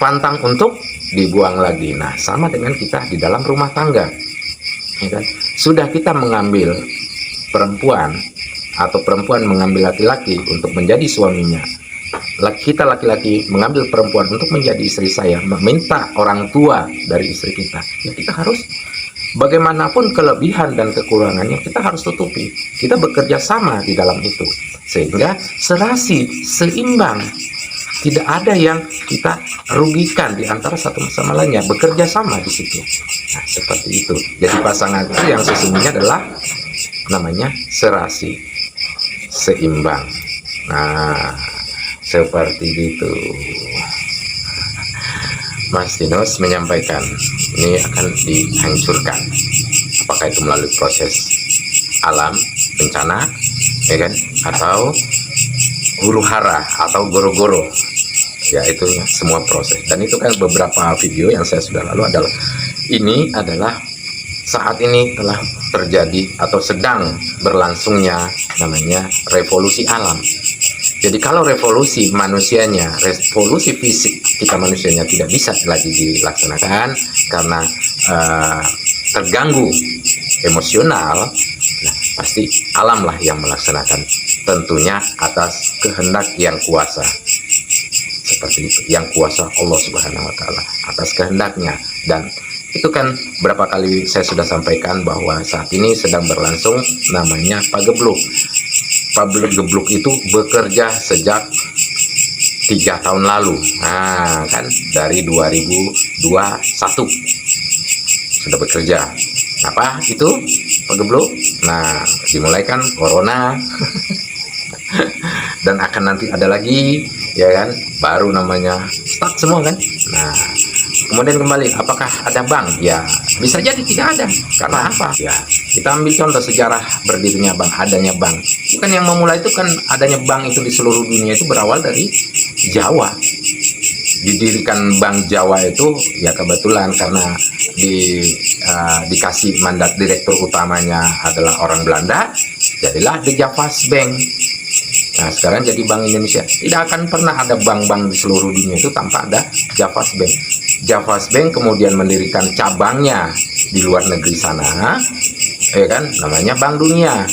[SPEAKER 1] pantang untuk dibuang lagi. Nah, sama dengan kita di dalam rumah tangga, ya kan? Sudah kita mengambil perempuan atau perempuan mengambil laki-laki untuk menjadi suaminya, kita laki-laki mengambil perempuan untuk menjadi istri saya, meminta orang tua dari istri kita, ya kita harus bagaimanapun kelebihan dan kekurangannya kita harus tutupi. Kita bekerja sama di dalam itu sehingga serasi, seimbang, tidak ada yang kita rugikan di antara satu sama lainnya, bekerja sama di situ. Nah, seperti itu. Jadi pasangan itu yang sesungguhnya adalah namanya serasi, seimbang. Nah, seperti itu. Mas Tinus menyampaikan ini akan dihancurkan. Apakah itu melalui proses alam, bencana, ya kan, atau huru hara atau goro-goro, ya itu semua proses. Dan itu kan beberapa video yang saya sudah lalu adalah ini adalah saat ini telah terjadi atau sedang berlangsungnya namanya revolusi alam. Jadi kalau revolusi manusianya, revolusi fisik kita manusianya tidak bisa lagi dilaksanakan karena terganggu emosional, nah pasti alamlah yang melaksanakan, tentunya atas kehendak yang kuasa. Seperti itu, yang kuasa Allah Subhanahu wa Ta'ala, atas kehendaknya. Dan itu kan berapa kali saya sudah sampaikan bahwa saat ini sedang berlangsung namanya pagebluk. Pagebluk itu bekerja sejak 3 tahun lalu. Nah, kan dari 2021 sudah bekerja. Apa itu Pak Geblok? Nah, dimulai kan corona dan akan nanti ada lagi, ya kan, baru namanya stuck semua kan. Nah, kemudian kembali, apakah ada bank? Ya, bisa jadi tidak ada. Karena apa? Ya, kita ambil contoh sejarah berdirinya bank, adanya bank. Bukan yang memulai itu kan, adanya bank itu di seluruh dunia itu berawal dari Jawa. Didirikan Bank Jawa itu ya kebetulan karena dikasih mandat direktur utamanya adalah orang Belanda, jadilah The Javas Bank. Nah, sekarang jadi Bank Indonesia. Tidak akan pernah ada bank-bank di seluruh dunia itu tanpa ada Javas Bank. Javas Bank kemudian mendirikan cabangnya di luar negeri sana, ya kan, namanya Bank Dunia,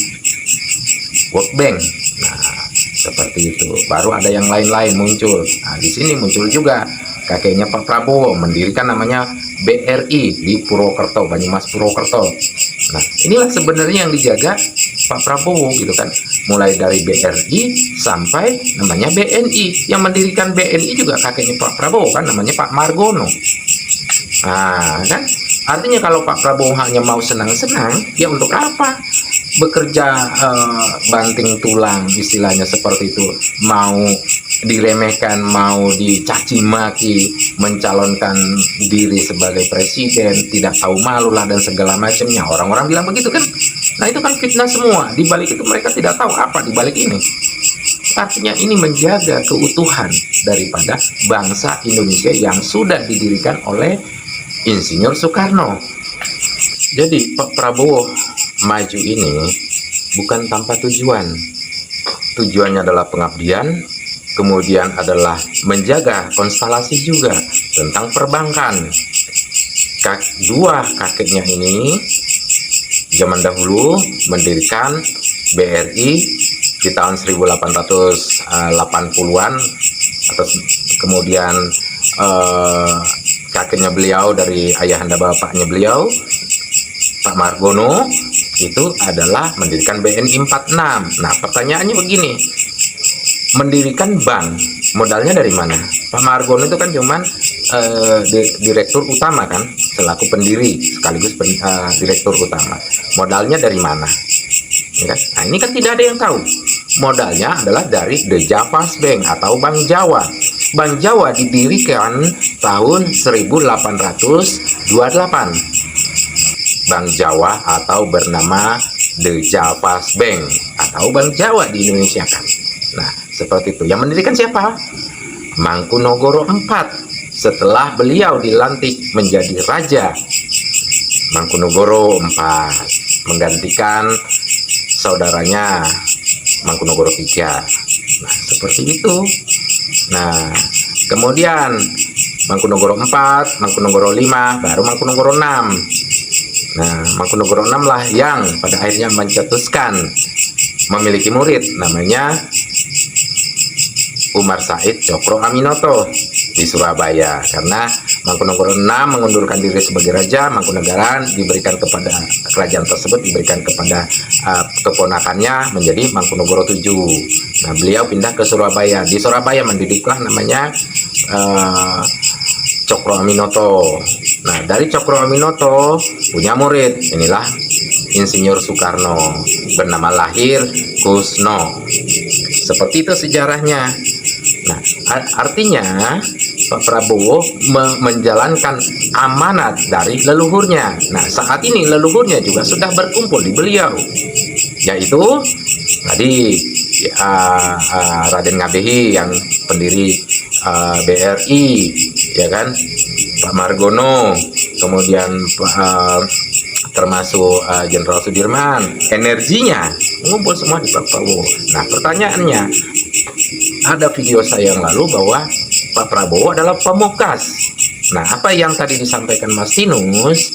[SPEAKER 1] World Bank. Nah, seperti itu. Baru ada yang lain-lain muncul. Nah, di sini muncul juga kakeknya Pak Prabowo mendirikan namanya BRI di Purwokerto, Banyumas Purwokerto. Nah, inilah sebenarnya yang dijaga Pak Prabowo gitu kan. Mulai dari BRI sampai namanya BNI. Yang mendirikan BNI juga kakeknya Pak Prabowo kan, namanya Pak Margono. Nah, kan artinya kalau Pak Prabowo hanya mau senang-senang, ya untuk apa bekerja banting tulang istilahnya seperti itu, mau diremehkan, mau dicaci maki, mencalonkan diri sebagai presiden, tidak tahu malu lah dan segala macamnya. Orang-orang bilang begitu kan. Nah, itu kan fitnah semua. Di balik itu mereka tidak tahu apa di balik ini. Artinya ini menjaga keutuhan daripada bangsa Indonesia yang sudah didirikan oleh Insinyur Soekarno. Jadi Pak Prabowo maju ini bukan tanpa tujuan. Tujuannya adalah pengabdian, kemudian adalah menjaga konstelasi juga tentang perbankan. Dua kakeknya ini zaman dahulu mendirikan BRI di tahun 1880-an, atau kemudian kakeknya beliau dari ayahanda bapaknya beliau, Pak Margono, itu adalah mendirikan BNI 46. Nah, pertanyaannya begini, mendirikan bank, modalnya dari mana? Pak Margono itu kan cuman direktur utama kan, selaku pendiri sekaligus direktur utama. Modalnya dari mana? Ya kan? Nah, ini kan tidak ada yang tahu. Modalnya adalah dari The Javas Bank atau Bank Jawa. Bank Jawa didirikan tahun 1828. Bank Jawa atau bernama The Javas Bank atau Bank Jawa di Indonesia kan. Nah, seperti itu. Yang mendirikan siapa? Mangkunagara IV. Setelah beliau dilantik menjadi raja, Mangkunagara IV menggantikan saudaranya Mangkunagara III. Nah, seperti itu. Nah, kemudian Mangkunagara IV, Mangkunagara V, baru Mangkunagara VI. Nah, Mangkunagara VI lah yang pada akhirnya mencetuskan memiliki murid namanya Umar Said Cokro Aminoto di Surabaya, karena Mangkunagara VI mengundurkan diri sebagai raja, Mangkunegaran diberikan kepada kerajaan tersebut diberikan kepada keponakannya menjadi Mangkunagara VII. Nah, beliau pindah ke Surabaya. Di Surabaya mendidiklah namanya Cokro Aminoto. Nah, dari Cokro Aminoto punya murid, inilah Insinyur Soekarno, bernama lahir Kusno. Seperti itu sejarahnya. Nah, artinya Pak Prabowo menjalankan amanat dari leluhurnya. Nah, saat ini leluhurnya juga sudah berkumpul di beliau, yaitu tadi Raden Ngabehi yang pendiri BRI, ya kan, Pak Margono, kemudian termasuk Jenderal Sudirman. Energinya mengumpul semua di Pak Prabowo. Nah, pertanyaannya, ada video saya yang lalu bahwa Pak Prabowo adalah pemukas. Nah, apa yang tadi disampaikan Mas Tinus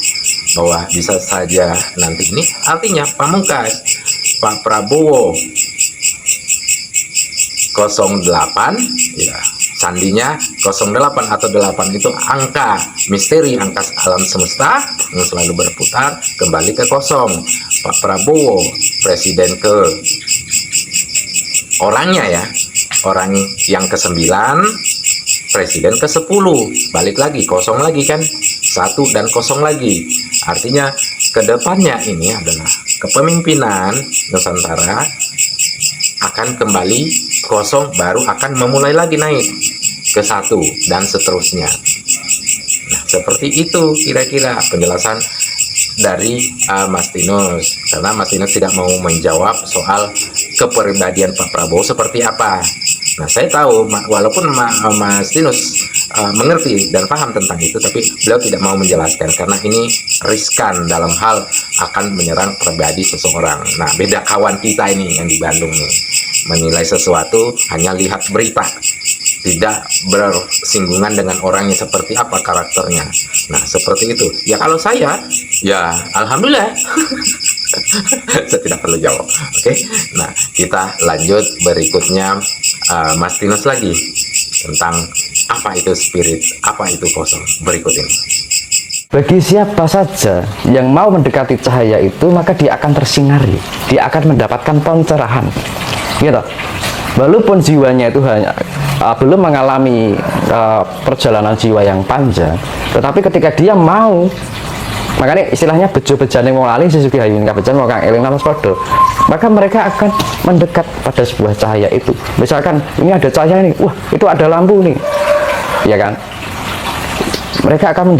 [SPEAKER 1] bahwa bisa saja nanti ini artinya pamungkas. Pak Prabowo 08, ya, sandinya 08 atau 8 itu angka misteri, angka alam semesta yang selalu berputar kembali ke kosong. Pak Prabowo presiden ke orangnya ya, orang yang ke-9, presiden ke-10, balik lagi kosong lagi kan, 1 dan 0 lagi, artinya kedepannya ini adalah kepemimpinan Nusantara akan kembali kosong, baru akan memulai lagi naik ke 1 dan seterusnya. Nah, seperti itu kira-kira penjelasan dari Mas Tinus, karena Mas Tinus tidak mau menjawab soal kepribadian Pak Prabowo seperti apa. Nah, saya tahu walaupun Mas Tinus mengerti dan paham tentang itu, tapi beliau tidak mau menjelaskan karena ini riskan dalam hal akan menyerang pribadi seseorang. Nah, beda kawan kita ini yang di Bandung nih, menilai sesuatu hanya lihat berita, tidak bersinggungan dengan orangnya seperti apa karakternya. Nah, seperti itu. Ya kalau saya, ya alhamdulillah. Saya tidak perlu jawab. Oke. Nah, kita lanjut berikutnya, Mas Tinus lagi tentang apa itu spirit, apa itu kosong berikut ini.
[SPEAKER 2] Bagi siapa saja yang mau mendekati cahaya itu, maka dia akan tersinari, dia akan mendapatkan pencerahan, gitu. Walaupun jiwanya itu hanya belum mengalami perjalanan jiwa yang panjang, tetapi ketika dia mau, makanya istilahnya bejo bejane wong lali sesugi hayun kabejan wong kang eling nang padha, maka mereka akan mendekat pada sebuah cahaya itu. Misalkan ini ada cahaya nih, wah itu ada lampu nih, ya kan, mereka akan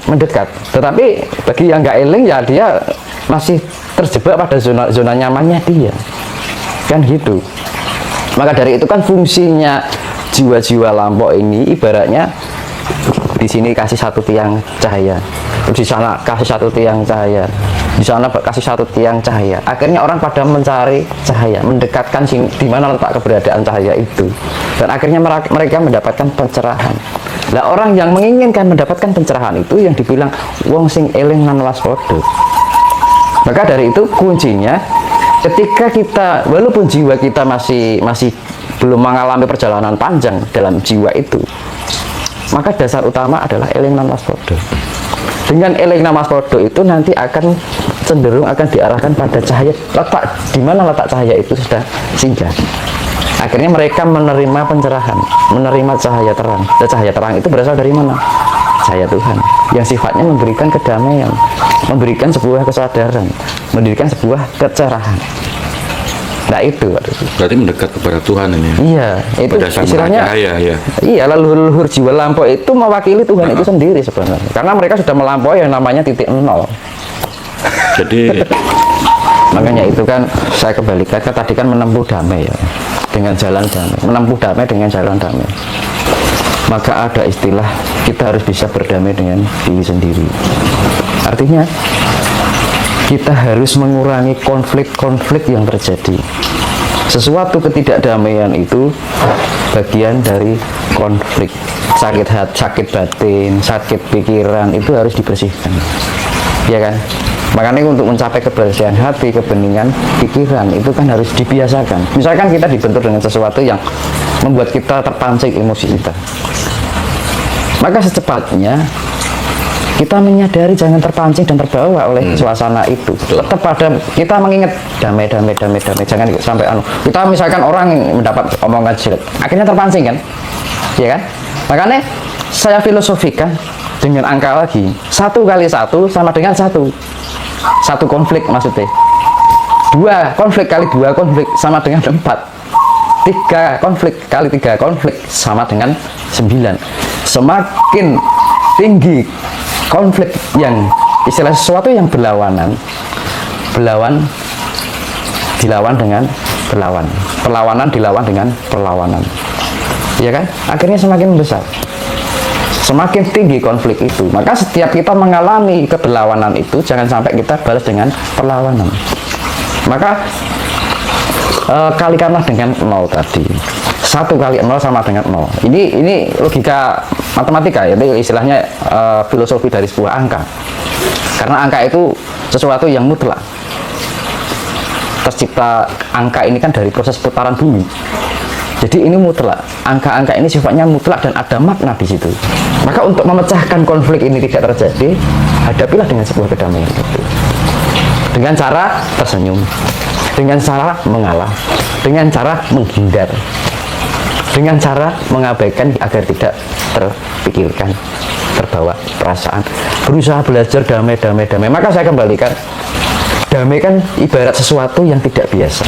[SPEAKER 2] mendekat. Tetapi bagi yang nggak eling, ya dia masih terjebak pada zona nyamannya dia, kan gitu. Maka dari itu kan fungsinya jiwa-jiwa lampau ini ibaratnya di sini kasih satu tiang cahaya, di sana kasih satu tiang cahaya, di sana kasih satu tiang cahaya. Akhirnya orang pada mencari cahaya, mendekatkan sini, di mana letak keberadaan cahaya itu, dan akhirnya mereka mendapatkan pencerahan. Nah, orang yang menginginkan mendapatkan pencerahan itu yang dibilang wong sing eling lan waspada. Maka dari itu kuncinya, ketika kita, walaupun jiwa kita masih belum mengalami perjalanan panjang dalam jiwa itu, maka dasar utama adalah eling lan waspada. Dengan eling lan waspada itu nanti akan cenderung akan diarahkan pada cahaya, letak di mana letak cahaya itu sudah singgah. Akhirnya mereka menerima pencerahan, menerima cahaya terang. Dan cahaya terang itu berasal dari mana? Cahaya Tuhan, yang sifatnya memberikan kedamaian, memberikan sebuah kesadaran, memberikan sebuah kecerahan. Nah itu
[SPEAKER 3] Berarti mendekat kepada Tuhan ini.
[SPEAKER 2] iya, itu
[SPEAKER 3] Pada sang
[SPEAKER 2] istilahnya
[SPEAKER 3] cahaya, ya.
[SPEAKER 2] iya, leluhur jiwa lampau itu mewakili Tuhan itu sendiri sebenarnya, karena mereka sudah melampaui yang namanya titik nol.
[SPEAKER 3] Jadi
[SPEAKER 2] Makanya itu kan saya kembalikan ke tadi kan menempuh damai ya, dengan jalan damai, menempuh damai dengan jalan damai. Maka ada istilah kita harus bisa berdamai dengan diri sendiri. Artinya kita harus mengurangi konflik-konflik yang terjadi. Sesuatu ketidakdamaian itu bagian dari konflik. Sakit hati, sakit batin, sakit pikiran itu harus dibersihkan, ya kan? Makanya untuk mencapai kebersihan hati, kebeningan pikiran itu kan harus dibiasakan. Misalkan kita dibentur dengan sesuatu yang membuat kita terpancing emosi kita, maka secepatnya kita menyadari jangan terpancing dan terbawa oleh suasana itu. Tetap pada kita mengingat damai, jangan sampai kita misalkan orang mendapat omongan jelek, akhirnya terpancing kan, ya kan? Makanya saya filosofikan dengan angka lagi, 1 kali 1 sama dengan 1 konflik, maksudnya 2 konflik kali 2 konflik sama dengan 4, 3 konflik kali 3 konflik sama dengan 9. Semakin tinggi konflik yang istilah sesuatu yang berlawanan dilawan dengan berlawan, perlawanan dilawan dengan perlawanan, ya kan? Akhirnya semakin besar, semakin tinggi konflik itu. Maka setiap kita mengalami keberlawanan itu, jangan sampai kita balas dengan perlawanan. Maka kalikanlah dengan 0 tadi. 1 kali 0 sama dengan 0. Ini logika matematika, itu istilahnya filosofi dari sebuah angka. Karena angka itu sesuatu yang mutlak. Tercipta angka ini kan dari proses putaran bumi. Jadi ini mutlak. Angka-angka ini sifatnya mutlak dan ada makna di situ. Maka untuk memecahkan konflik ini tidak terjadi, hadapilah dengan sebuah kedamaian itu. Dengan cara tersenyum, dengan cara mengalah, dengan cara menghindar. dengan cara mengabaikan agar tidak terpikirkan, terbawa perasaan, berusaha belajar damai. Maka saya kembalikan, damai kan ibarat sesuatu yang tidak biasa,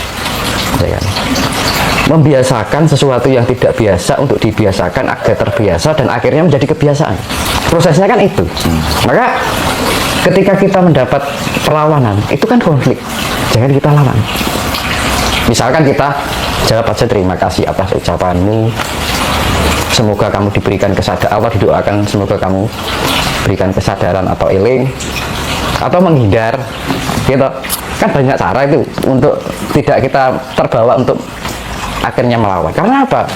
[SPEAKER 2] ya kan? Membiasakan sesuatu yang tidak biasa untuk dibiasakan agar terbiasa dan akhirnya menjadi kebiasaan. Prosesnya kan itu. Maka ketika kita mendapat perlawanan, itu kan konflik. Jangan kita lawan. Misalkan kita jawab aja, terima kasih atas ucapanmu. Semoga kamu diberikan kesadaran, Allah didoakan semoga kamu berikan kesadaran atau eling, atau menghindar, gitu. Kan banyak cara itu untuk tidak kita terbawa untuk akhirnya melawan. Karena apa?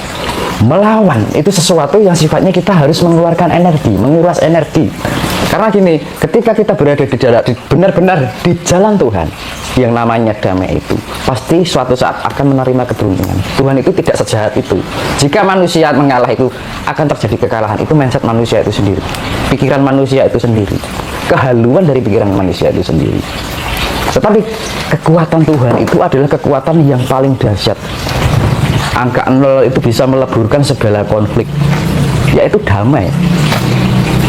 [SPEAKER 2] Melawan itu sesuatu yang sifatnya kita harus mengeluarkan energi, menguras energi. Karena gini, ketika kita berada di jalan, benar-benar di jalan Tuhan, yang namanya damai itu, pasti suatu saat akan menerima keberuntungan. Tuhan itu tidak sejahat itu. Jika manusia mengalah itu akan terjadi kekalahan. Itu mindset manusia itu sendiri, pikiran manusia itu sendiri, kehaluan dari pikiran manusia itu sendiri. Tetapi kekuatan Tuhan itu adalah kekuatan yang paling dahsyat. Angka 0 itu bisa meleburkan segala konflik, yaitu damai.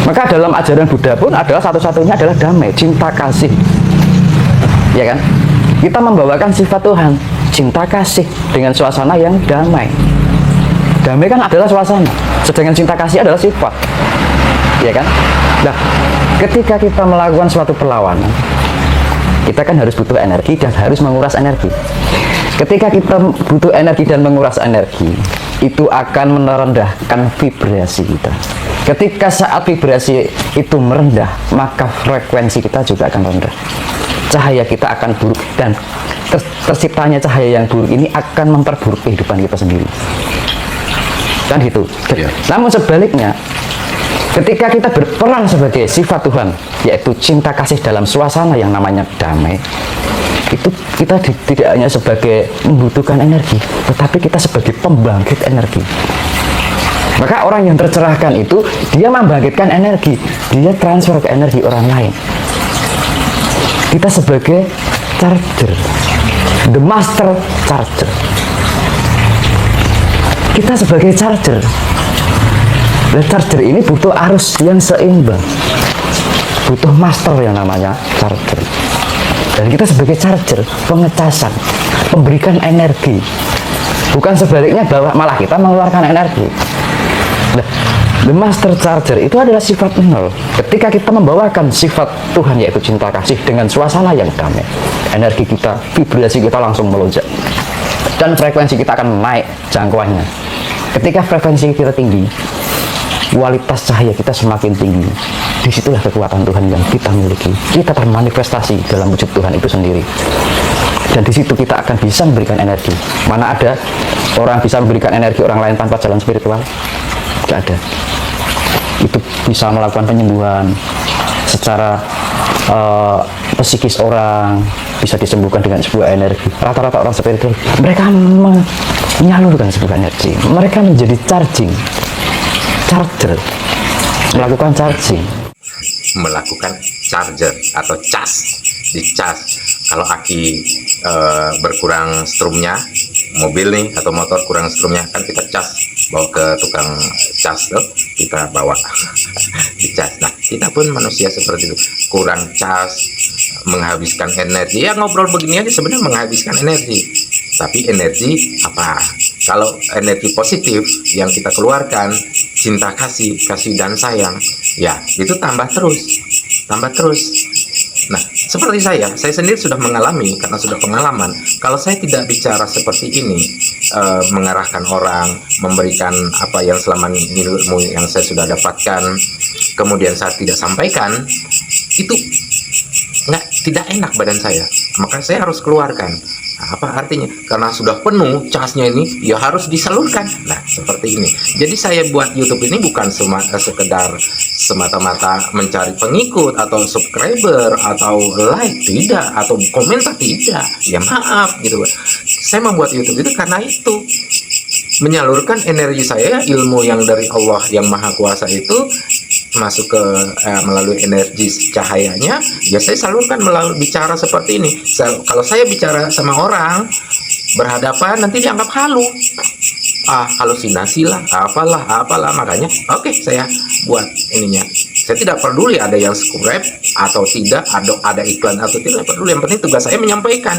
[SPEAKER 2] Maka dalam ajaran Buddha pun adalah satu-satunya adalah damai, cinta kasih, ya kan? Kita membawakan sifat Tuhan, cinta kasih dengan suasana yang damai. Damai kan adalah suasana, sedangkan cinta kasih adalah sifat, ya kan? Nah, ketika kita melakukan suatu perlawanan, kita kan harus butuh energi dan harus menguras energi. Ketika kita butuh energi dan menguras energi, itu akan merendahkan vibrasi kita. Ketika saat vibrasi itu merendah, maka frekuensi kita juga akan rendah. Cahaya kita akan buruk, dan terciptanya cahaya yang buruk ini akan memperburuk kehidupan kita sendiri. Kan gitu.
[SPEAKER 1] Ya.
[SPEAKER 2] Namun sebaliknya, ketika kita berperan sebagai sifat Tuhan, yaitu cinta kasih dalam suasana yang namanya damai, itu kita tidak hanya sebagai membutuhkan energi, tetapi kita sebagai pembangkit energi. Maka orang yang tercerahkan itu, dia membangkitkan energi, dia transfer ke energi orang lain. Kita sebagai charger, the master charger. Kita sebagai charger. Dan charger ini butuh arus yang seimbang, butuh master yang namanya charger. Dan kita sebagai charger, pengecasan, memberikan energi, bukan sebaliknya bahwa malah kita mengeluarkan energi. Nah, the master charger itu adalah sifat 0. Ketika kita membawakan sifat Tuhan, yaitu cinta kasih dengan suasana yang damai, energi kita, vibrasi kita langsung melonjak, dan frekuensi kita akan naik jangkauannya. Ketika frekuensi kita tinggi, kualitas cahaya kita semakin tinggi. Disitulah kekuatan Tuhan yang kita miliki. Kita termanifestasi dalam wujud Tuhan itu sendiri. Dan di situ kita akan bisa memberikan energi. Mana ada orang bisa memberikan energi orang lain tanpa jalan spiritual? Tidak ada. Itu bisa melakukan penyembuhan secara psikis orang, bisa disembuhkan dengan sebuah energi. Rata-rata orang spiritual, mereka menyalurkan sebuah energi. Mereka menjadi charger, melakukan charging,
[SPEAKER 1] melakukan charger atau cas, dicas. Kalau aki berkurang strumnya, mobil nih atau motor kurang strumnya, kan kita cas, bawa ke tukang cas tuh, kita bawa dicas. Nah, kita pun manusia seperti itu, kurang cas, menghabiskan energi. Ya, ngobrol begini aja sebenarnya menghabiskan energi. Tapi energi apa? Kalau energi positif yang kita keluarkan, cinta kasih, kasih dan sayang, ya itu tambah terus, tambah terus. Nah, seperti saya sendiri sudah mengalami, karena sudah pengalaman. Kalau saya tidak bicara seperti ini, mengarahkan orang, memberikan apa yang selama ini ilmu yang saya sudah dapatkan, kemudian saya tidak sampaikan, itu tidak enak badan saya. Maka saya harus keluarkan. Apa artinya? Karena sudah penuh casnya ini, ya harus disalurkan. Nah, seperti ini. Jadi saya buat YouTube ini bukan sekedar semata-mata mencari pengikut atau subscriber atau like, tidak, atau komentar, tidak. Ya maaf gitu. Saya membuat YouTube itu karena itu, menyalurkan energi saya, ilmu yang dari Allah yang Maha Kuasa itu masuk ke melalui energi cahayanya, ya saya salurkan melalui bicara seperti ini. Kalau saya bicara sama orang berhadapan, nanti dianggap halu. halusinasi lah, apalah, makanya oke, saya buat ininya. Saya tidak peduli ada yang subscribe atau tidak, ada iklan atau tidak peduli, yang penting tugas saya menyampaikan.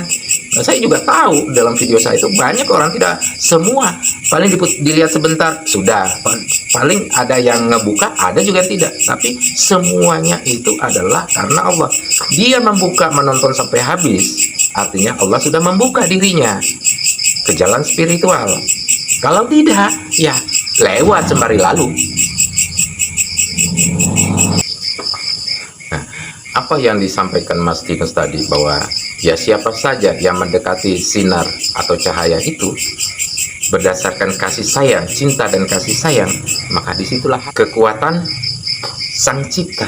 [SPEAKER 1] Nah, saya juga tahu dalam video saya itu banyak orang, tidak semua, paling dilihat sebentar sudah, paling ada yang ngebuka, ada juga yang tidak, tapi semuanya itu adalah karena Allah. Dia membuka menonton sampai habis, artinya Allah sudah membuka dirinya ke jalan spiritual. Kalau tidak, ya lewat sembari lalu. Nah, apa yang disampaikan Mas Dimas tadi, bahwa ya siapa saja yang mendekati sinar atau cahaya itu berdasarkan kasih sayang, cinta dan kasih sayang, maka disitulah kekuatan Sang Cipta.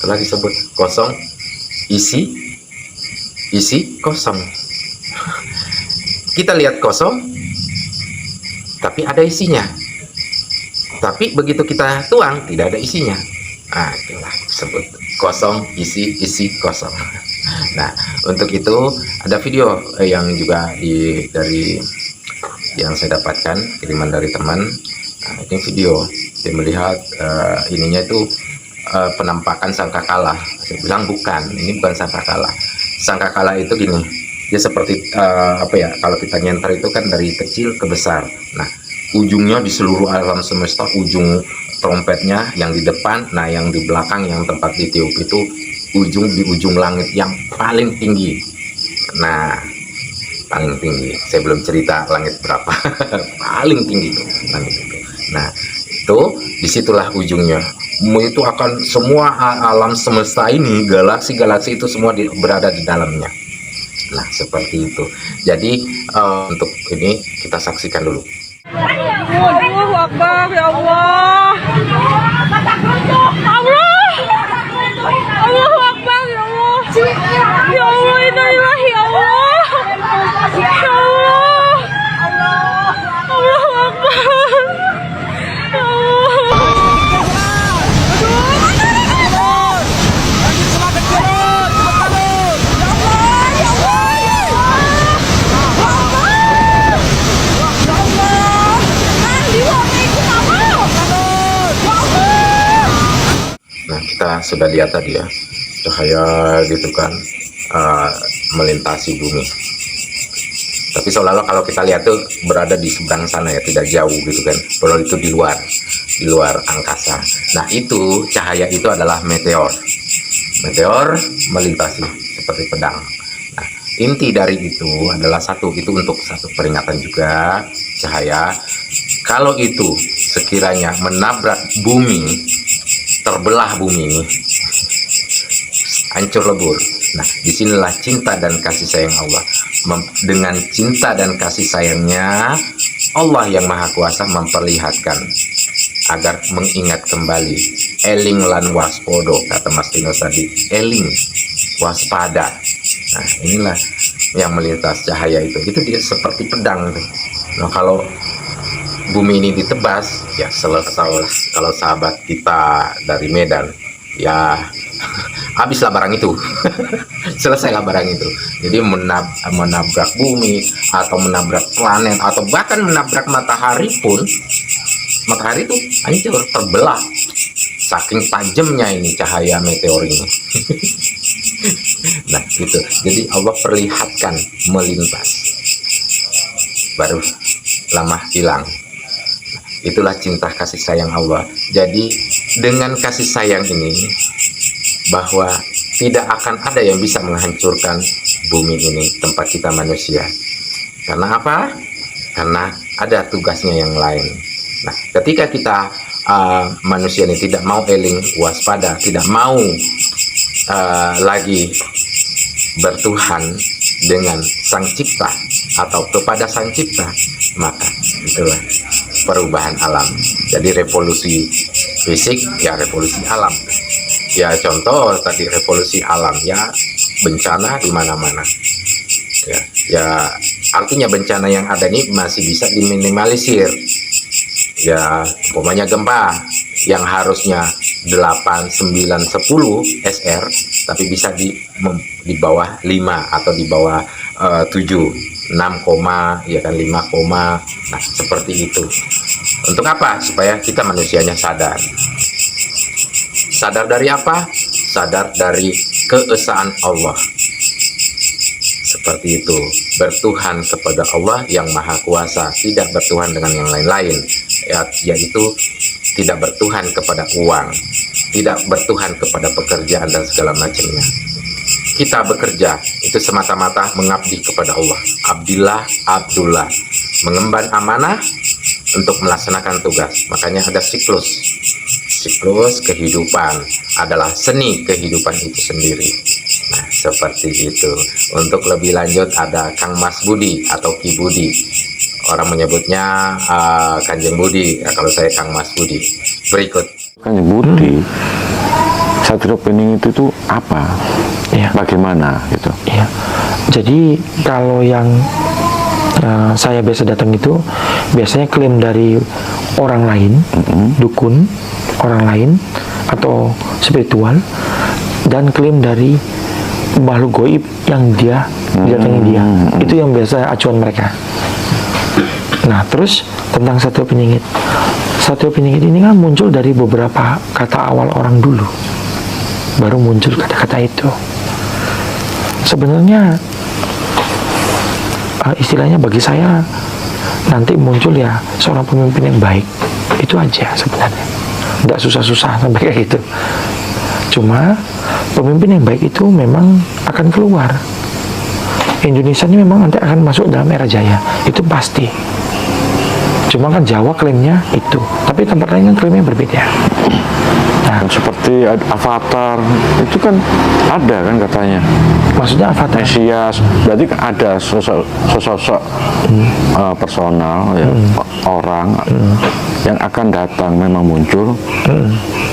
[SPEAKER 1] Telah disebut kosong, isi kosong. Kita lihat kosong, tapi ada isinya. Tapi begitu kita tuang, tidak ada isinya. Nah, itulah disebut kosong, isi kosong. Nah, untuk itu ada video yang juga dari yang saya dapatkan, kiriman dari teman. Nah, ini video dia melihat ininya itu penampakan sangkakala. Saya bilang bukan, ini bukan sangkakala. Sangkakala itu gini, dia seperti kalau kita nyenter itu kan dari kecil ke besar. Nah, ujungnya di seluruh alam semesta, ujung trompetnya yang di depan, nah yang di belakang yang tempat ditiup itu di ujung langit yang paling tinggi. Nah, paling tinggi, saya belum cerita langit berapa. Paling tinggi itu langit itu. Nah, itu disitulah ujungnya. Itu akan semua alam semesta ini, galaksi-galaksi itu semua berada di dalamnya. Nah, seperti itu. Jadi untuk ini kita saksikan dulu.
[SPEAKER 6] Allahu Akbar, ya Allah. Allahu Akbar, ya Allah. Ya Allah, innalillahi, ya Allah. Ya Allah. Allahu Akbar. Ya Allah.
[SPEAKER 1] Nah, kita sudah lihat tadi ya, cahaya gitu kan melintasi bumi. Tapi seolah-olah kalau kita lihat tuh berada di seberang sana ya, tidak jauh gitu kan. Padahal itu di luar angkasa. Nah, itu cahaya itu adalah meteor. Meteor melintasi seperti pedang. Nah, inti dari itu adalah itu untuk satu peringatan juga, cahaya. Kalau itu sekiranya menabrak bumi, terbelah bumi ini, hancur lebur. Nah, disinilah cinta dan kasih sayang Allah. Dengan cinta dan kasih sayangnya, Allah yang Maha Kuasa memperlihatkan agar mengingat kembali. Eling lan waspodo, kata Mas Tino tadi. Eling, waspada. Nah, inilah yang melintas cahaya itu. Itu dia seperti pedang tuh. Nah, kalau bumi ini ditebas, ya selesai lah. Kalau sahabat kita dari Medan, ya habislah barang itu. Selesailah barang itu. Jadi menabrak bumi, atau menabrak planet, atau bahkan menabrak matahari pun, matahari itu hancur, terbelah. Saking tajamnya ini cahaya meteor ini. Nah, gitu. Jadi Allah perlihatkan melintas, baru lama hilang. Itulah cinta kasih sayang Allah. Jadi dengan kasih sayang ini, bahwa tidak akan ada yang bisa menghancurkan bumi ini, tempat kita manusia. Karena apa? Karena ada tugasnya yang lain. Nah, ketika kita manusia ini tidak mau eling, waspada, tidak mau lagi bertuhan dengan Sang Cipta atau kepada Sang Cipta, maka itulah perubahan alam. Jadi revolusi fisik, ya revolusi alam. Ya contoh tadi revolusi alam, ya bencana di mana-mana. Ya artinya bencana yang ada ini masih bisa diminimalisir. Ya umpamanya gempa yang harusnya 8, 9, 10 SR, tapi bisa di bawah 5 atau di bawah 7. 6, ya kan 5, nah seperti itu. Untuk apa? Supaya kita manusianya sadar. Sadar dari apa? Sadar dari keesaan Allah. Seperti itu, bertuhan kepada Allah yang Maha Kuasa, tidak bertuhan dengan yang lain-lain, yaitu tidak bertuhan kepada uang, tidak bertuhan kepada pekerjaan dan segala macamnya. Kita bekerja itu semata-mata mengabdi kepada Allah. Abdullah, mengemban amanah untuk melaksanakan tugas. Makanya ada siklus kehidupan adalah seni kehidupan itu sendiri. Nah, seperti itu. Untuk lebih lanjut ada Kang Mas Budi atau Ki Budi. Orang menyebutnya Kanjeng Budi. Ya, kalau saya Kang Mas Budi. Berikut.
[SPEAKER 3] Kanjeng Budi, Satrio Pening itu tuh apa?
[SPEAKER 2] Ya.
[SPEAKER 3] Bagaimana gitu?
[SPEAKER 2] Ya. Jadi kalau yang saya biasa datang itu biasanya klaim dari orang lain, dukun orang lain atau spiritual, dan klaim dari makhluk goib yang dia didatangi dia. Itu yang biasa acuan mereka. Nah, terus tentang Satrio Penyingit. Satrio Penyingit ini kan muncul dari beberapa kata awal orang dulu. Baru muncul kata-kata itu. Sebenarnya istilahnya bagi saya nanti muncul ya seorang pemimpin yang baik. Itu aja sebenarnya. Tidak susah-susah sampai kayak gitu. Cuma pemimpin yang baik itu memang akan keluar. Indonesia ini memang nanti akan masuk dalam era jaya. Itu pasti. Cuma kan Jawa klaimnya itu, tapi tempat lain kan klaimnya berbeda. Nah,
[SPEAKER 3] Seperti Avatar itu kan ada kan katanya.
[SPEAKER 2] maksudnya avatar.
[SPEAKER 3] Mesias, berarti ada sosok personal ya, orang yang akan datang, memang muncul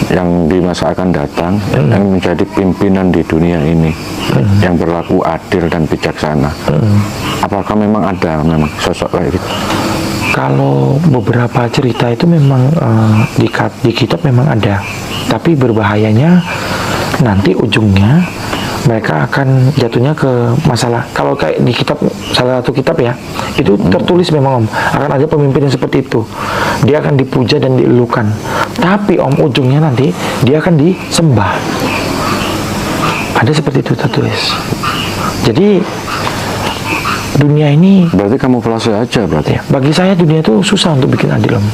[SPEAKER 3] yang di masa akan datang yang menjadi pimpinan di dunia ini, yang berlaku adil dan bijaksana. Apakah memang ada memang sosok kayak gitu?
[SPEAKER 2] Kalau beberapa cerita itu memang di kitab memang ada, tapi berbahayanya nanti ujungnya mereka akan jatuhnya ke masalah. Kalau kayak di kitab, salah satu kitab ya, itu tertulis memang Om, akan ada pemimpin yang seperti itu. Dia akan dipuja dan dielukan. Tapi Om, ujungnya nanti dia akan disembah. Ada seperti itu tertulis. Jadi dunia ini,
[SPEAKER 3] Berarti kamuflase aja berarti.
[SPEAKER 2] ya, bagi saya dunia itu susah untuk bikin adil Om.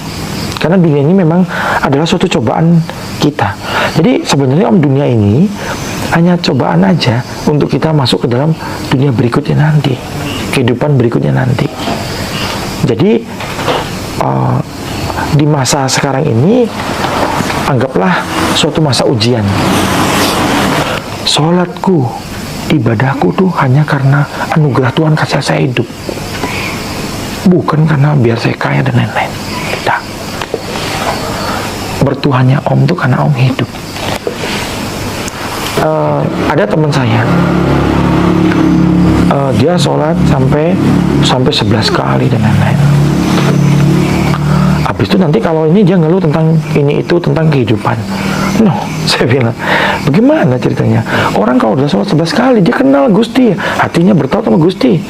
[SPEAKER 2] Karena dunia ini memang adalah suatu cobaan kita. Jadi sebenarnya Om, dunia ini hanya cobaan aja untuk kita masuk ke dalam dunia berikutnya nanti, kehidupan berikutnya nanti. Jadi di masa sekarang ini anggaplah suatu masa ujian. Sholatku, ibadahku tuh hanya karena anugerah Tuhan kasih saya hidup, bukan karena biar saya kaya dan lain-lain. Tidak. Bertuhannya Om tuh karena Om hidup. Ada teman saya, dia sholat sampai 11 kali dan lain-lain. Habis itu nanti kalau ini dia ngeluh tentang ini itu, tentang kehidupan. No, saya bilang, bagaimana ceritanya? Orang kalau udah sholat 11 kali, dia kenal Gusti, hatinya bertaut sama Gusti.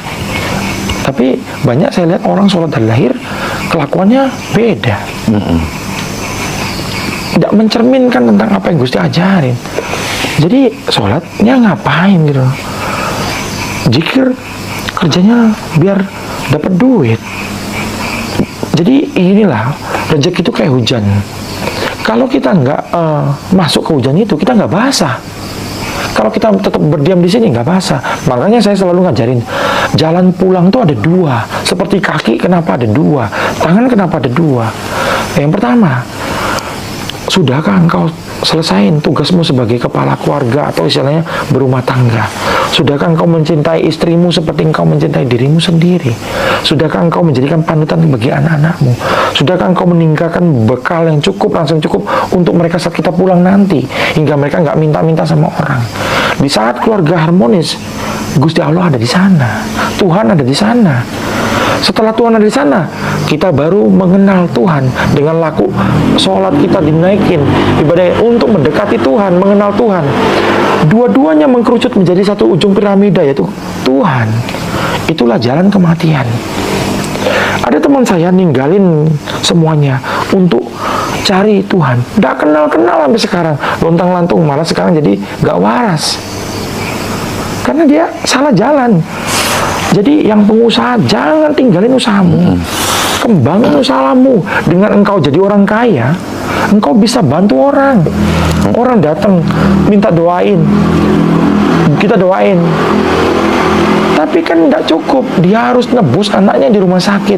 [SPEAKER 2] Tapi banyak saya lihat orang sholat dari lahir, kelakuannya beda. Tidak mencerminkan tentang apa yang Gusti ajarin. Jadi sholatnya ngapain gitu? Zikir kerjanya biar dapat duit. Jadi inilah, rezeki itu kayak hujan. Kalau kita nggak masuk ke hujan itu, kita nggak basah. Kalau kita tetap berdiam di sini, nggak basah. Makanya saya selalu ngajarin, jalan pulang tuh ada dua. Seperti kaki, kenapa ada dua? Tangan, kenapa ada dua? Yang pertama, sudahkah engkau selesaiin tugasmu sebagai kepala keluarga atau istilahnya berumah tangga? Sudahkah engkau mencintai istrimu seperti engkau mencintai dirimu sendiri? Sudahkah engkau menjadikan panutan bagi anak-anakmu? Sudahkah engkau meninggalkan bekal yang cukup, langsung cukup untuk mereka saat kita pulang nanti, hingga mereka nggak minta-minta sama orang? Di saat keluarga harmonis, Gusti Allah ada di sana, Tuhan ada di sana. Setelah Tuhan ada di sana, kita baru mengenal Tuhan dengan laku sholat kita dinaikin, ibadah untuk mendekati Tuhan, mengenal Tuhan. Dua-duanya mengkerucut menjadi satu ujung piramida, yaitu Tuhan.
[SPEAKER 3] itulah jalan kematian. Ada teman saya ninggalin semuanya untuk cari Tuhan. Nggak kenal-kenal sampai sekarang. Lontang-lantung, malah sekarang jadi nggak waras. Karena dia salah jalan. Jadi yang pengusaha, jangan tinggalin usahamu. Kembangin usahamu. Dengan engkau jadi orang kaya, engkau bisa bantu orang. Orang datang minta doain, kita doain. Tapi kan tidak cukup, dia harus nebus anaknya di rumah sakit.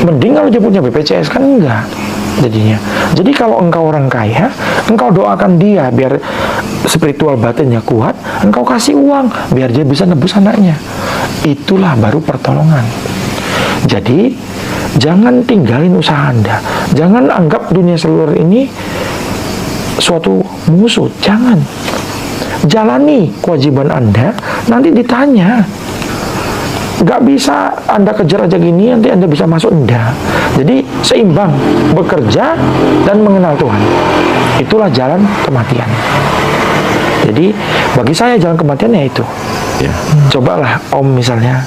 [SPEAKER 3] Mending kalau dia punya BPJS, kan enggak jadinya. Jadi kalau engkau orang kaya, engkau doakan dia biar spiritual batinnya kuat, engkau kasih uang biar dia bisa nebus anaknya. Itulah baru pertolongan. Jadi jangan tinggalin usaha Anda. Jangan anggap dunia seluler ini suatu musuh. Jangan. Jalani kewajiban Anda, nanti ditanya. Nggak bisa Anda kejar aja gini, nanti Anda bisa masuk, enggak. Jadi seimbang, bekerja dan mengenal Tuhan. Itulah jalan kematian. Jadi bagi saya jalan kematian ya itu.
[SPEAKER 2] Ya.
[SPEAKER 3] Cobalah Om misalnya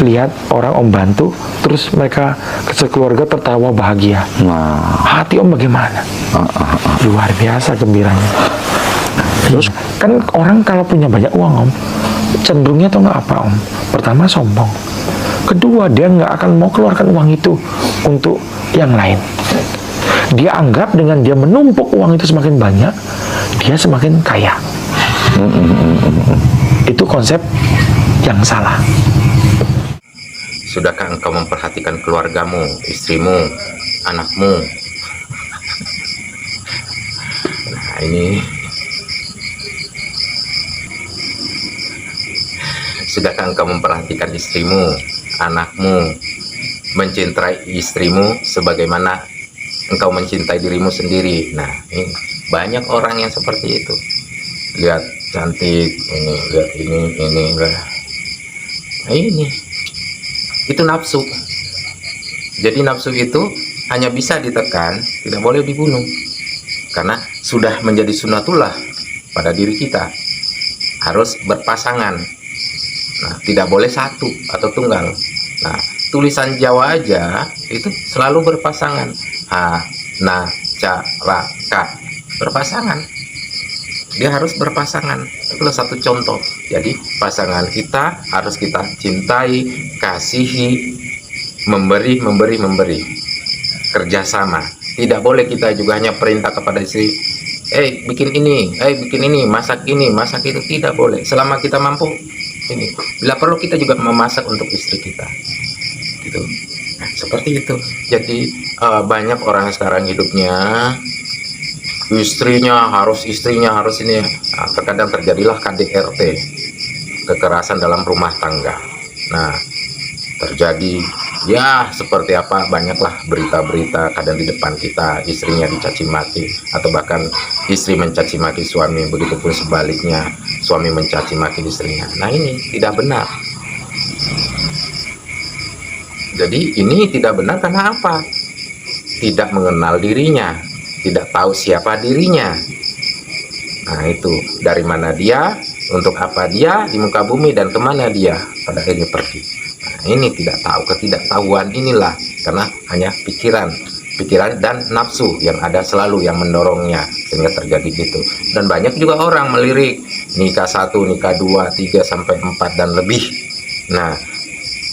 [SPEAKER 3] lihat orang Om bantu, terus mereka sekeluarga tertawa bahagia.
[SPEAKER 2] Nah,
[SPEAKER 3] Hati Om bagaimana? Luar biasa gembiranya. Terus kan orang kalau punya banyak uang Om, cenderungnya tahu nggak apa Om? Pertama sombong. Kedua dia nggak akan mau keluarkan uang itu untuk yang lain. Dia anggap dengan dia menumpuk uang itu semakin banyak, dia semakin kaya. Itu konsep yang salah.
[SPEAKER 1] Sudahkah engkau memperhatikan keluargamu, istrimu, anakmu? Nah, ini sudahkah engkau memperhatikan istrimu, anakmu, mencintai istrimu sebagaimana engkau mencintai dirimu sendiri? Nah, ini banyak orang yang seperti itu. Lihat cantik, ini, lihat ini, nah, ini. Itu nafsu. Jadi nafsu itu hanya bisa ditekan, tidak boleh dibunuh. Karena sudah menjadi sunnatullah pada diri kita. Harus berpasangan. Nah, tidak boleh satu atau tunggal. Nah, tulisan Jawa aja itu selalu berpasangan. Ha, na, ca, ra, ka. Berpasangan. Dia harus berpasangan. Itulah satu contoh. Jadi pasangan kita harus kita cintai, kasihi, memberi. Kerjasama. Tidak boleh kita juga hanya perintah kepada istri, bikin ini, masak itu. Tidak boleh. Selama kita mampu, ini. Bila perlu kita juga memasak untuk istri kita. Gitu. Nah, seperti itu. Jadi banyak orang sekarang hidupnya istrinya harus ini. Nah, terkadang terjadilah KDRT, kekerasan dalam rumah tangga. Nah, terjadi ya seperti apa, banyaklah berita-berita kadang di depan kita istrinya dicaci maki, atau bahkan istri mencaci maki suami, begitupun sebaliknya suami mencaci maki istrinya. Nah, ini tidak benar. Jadi ini tidak benar karena apa? Tidak mengenal dirinya, tidak tahu siapa dirinya. Nah, itu dari mana dia, untuk apa dia di muka bumi, dan kemana dia pada akhirnya pergi. Nah, ini tidak tahu, ketidaktahuan inilah karena hanya pikiran dan nafsu yang ada selalu yang mendorongnya sehingga terjadi gitu. Dan banyak juga orang melirik nikah 1, nikah 2, 3 sampai 4 dan lebih. Nah,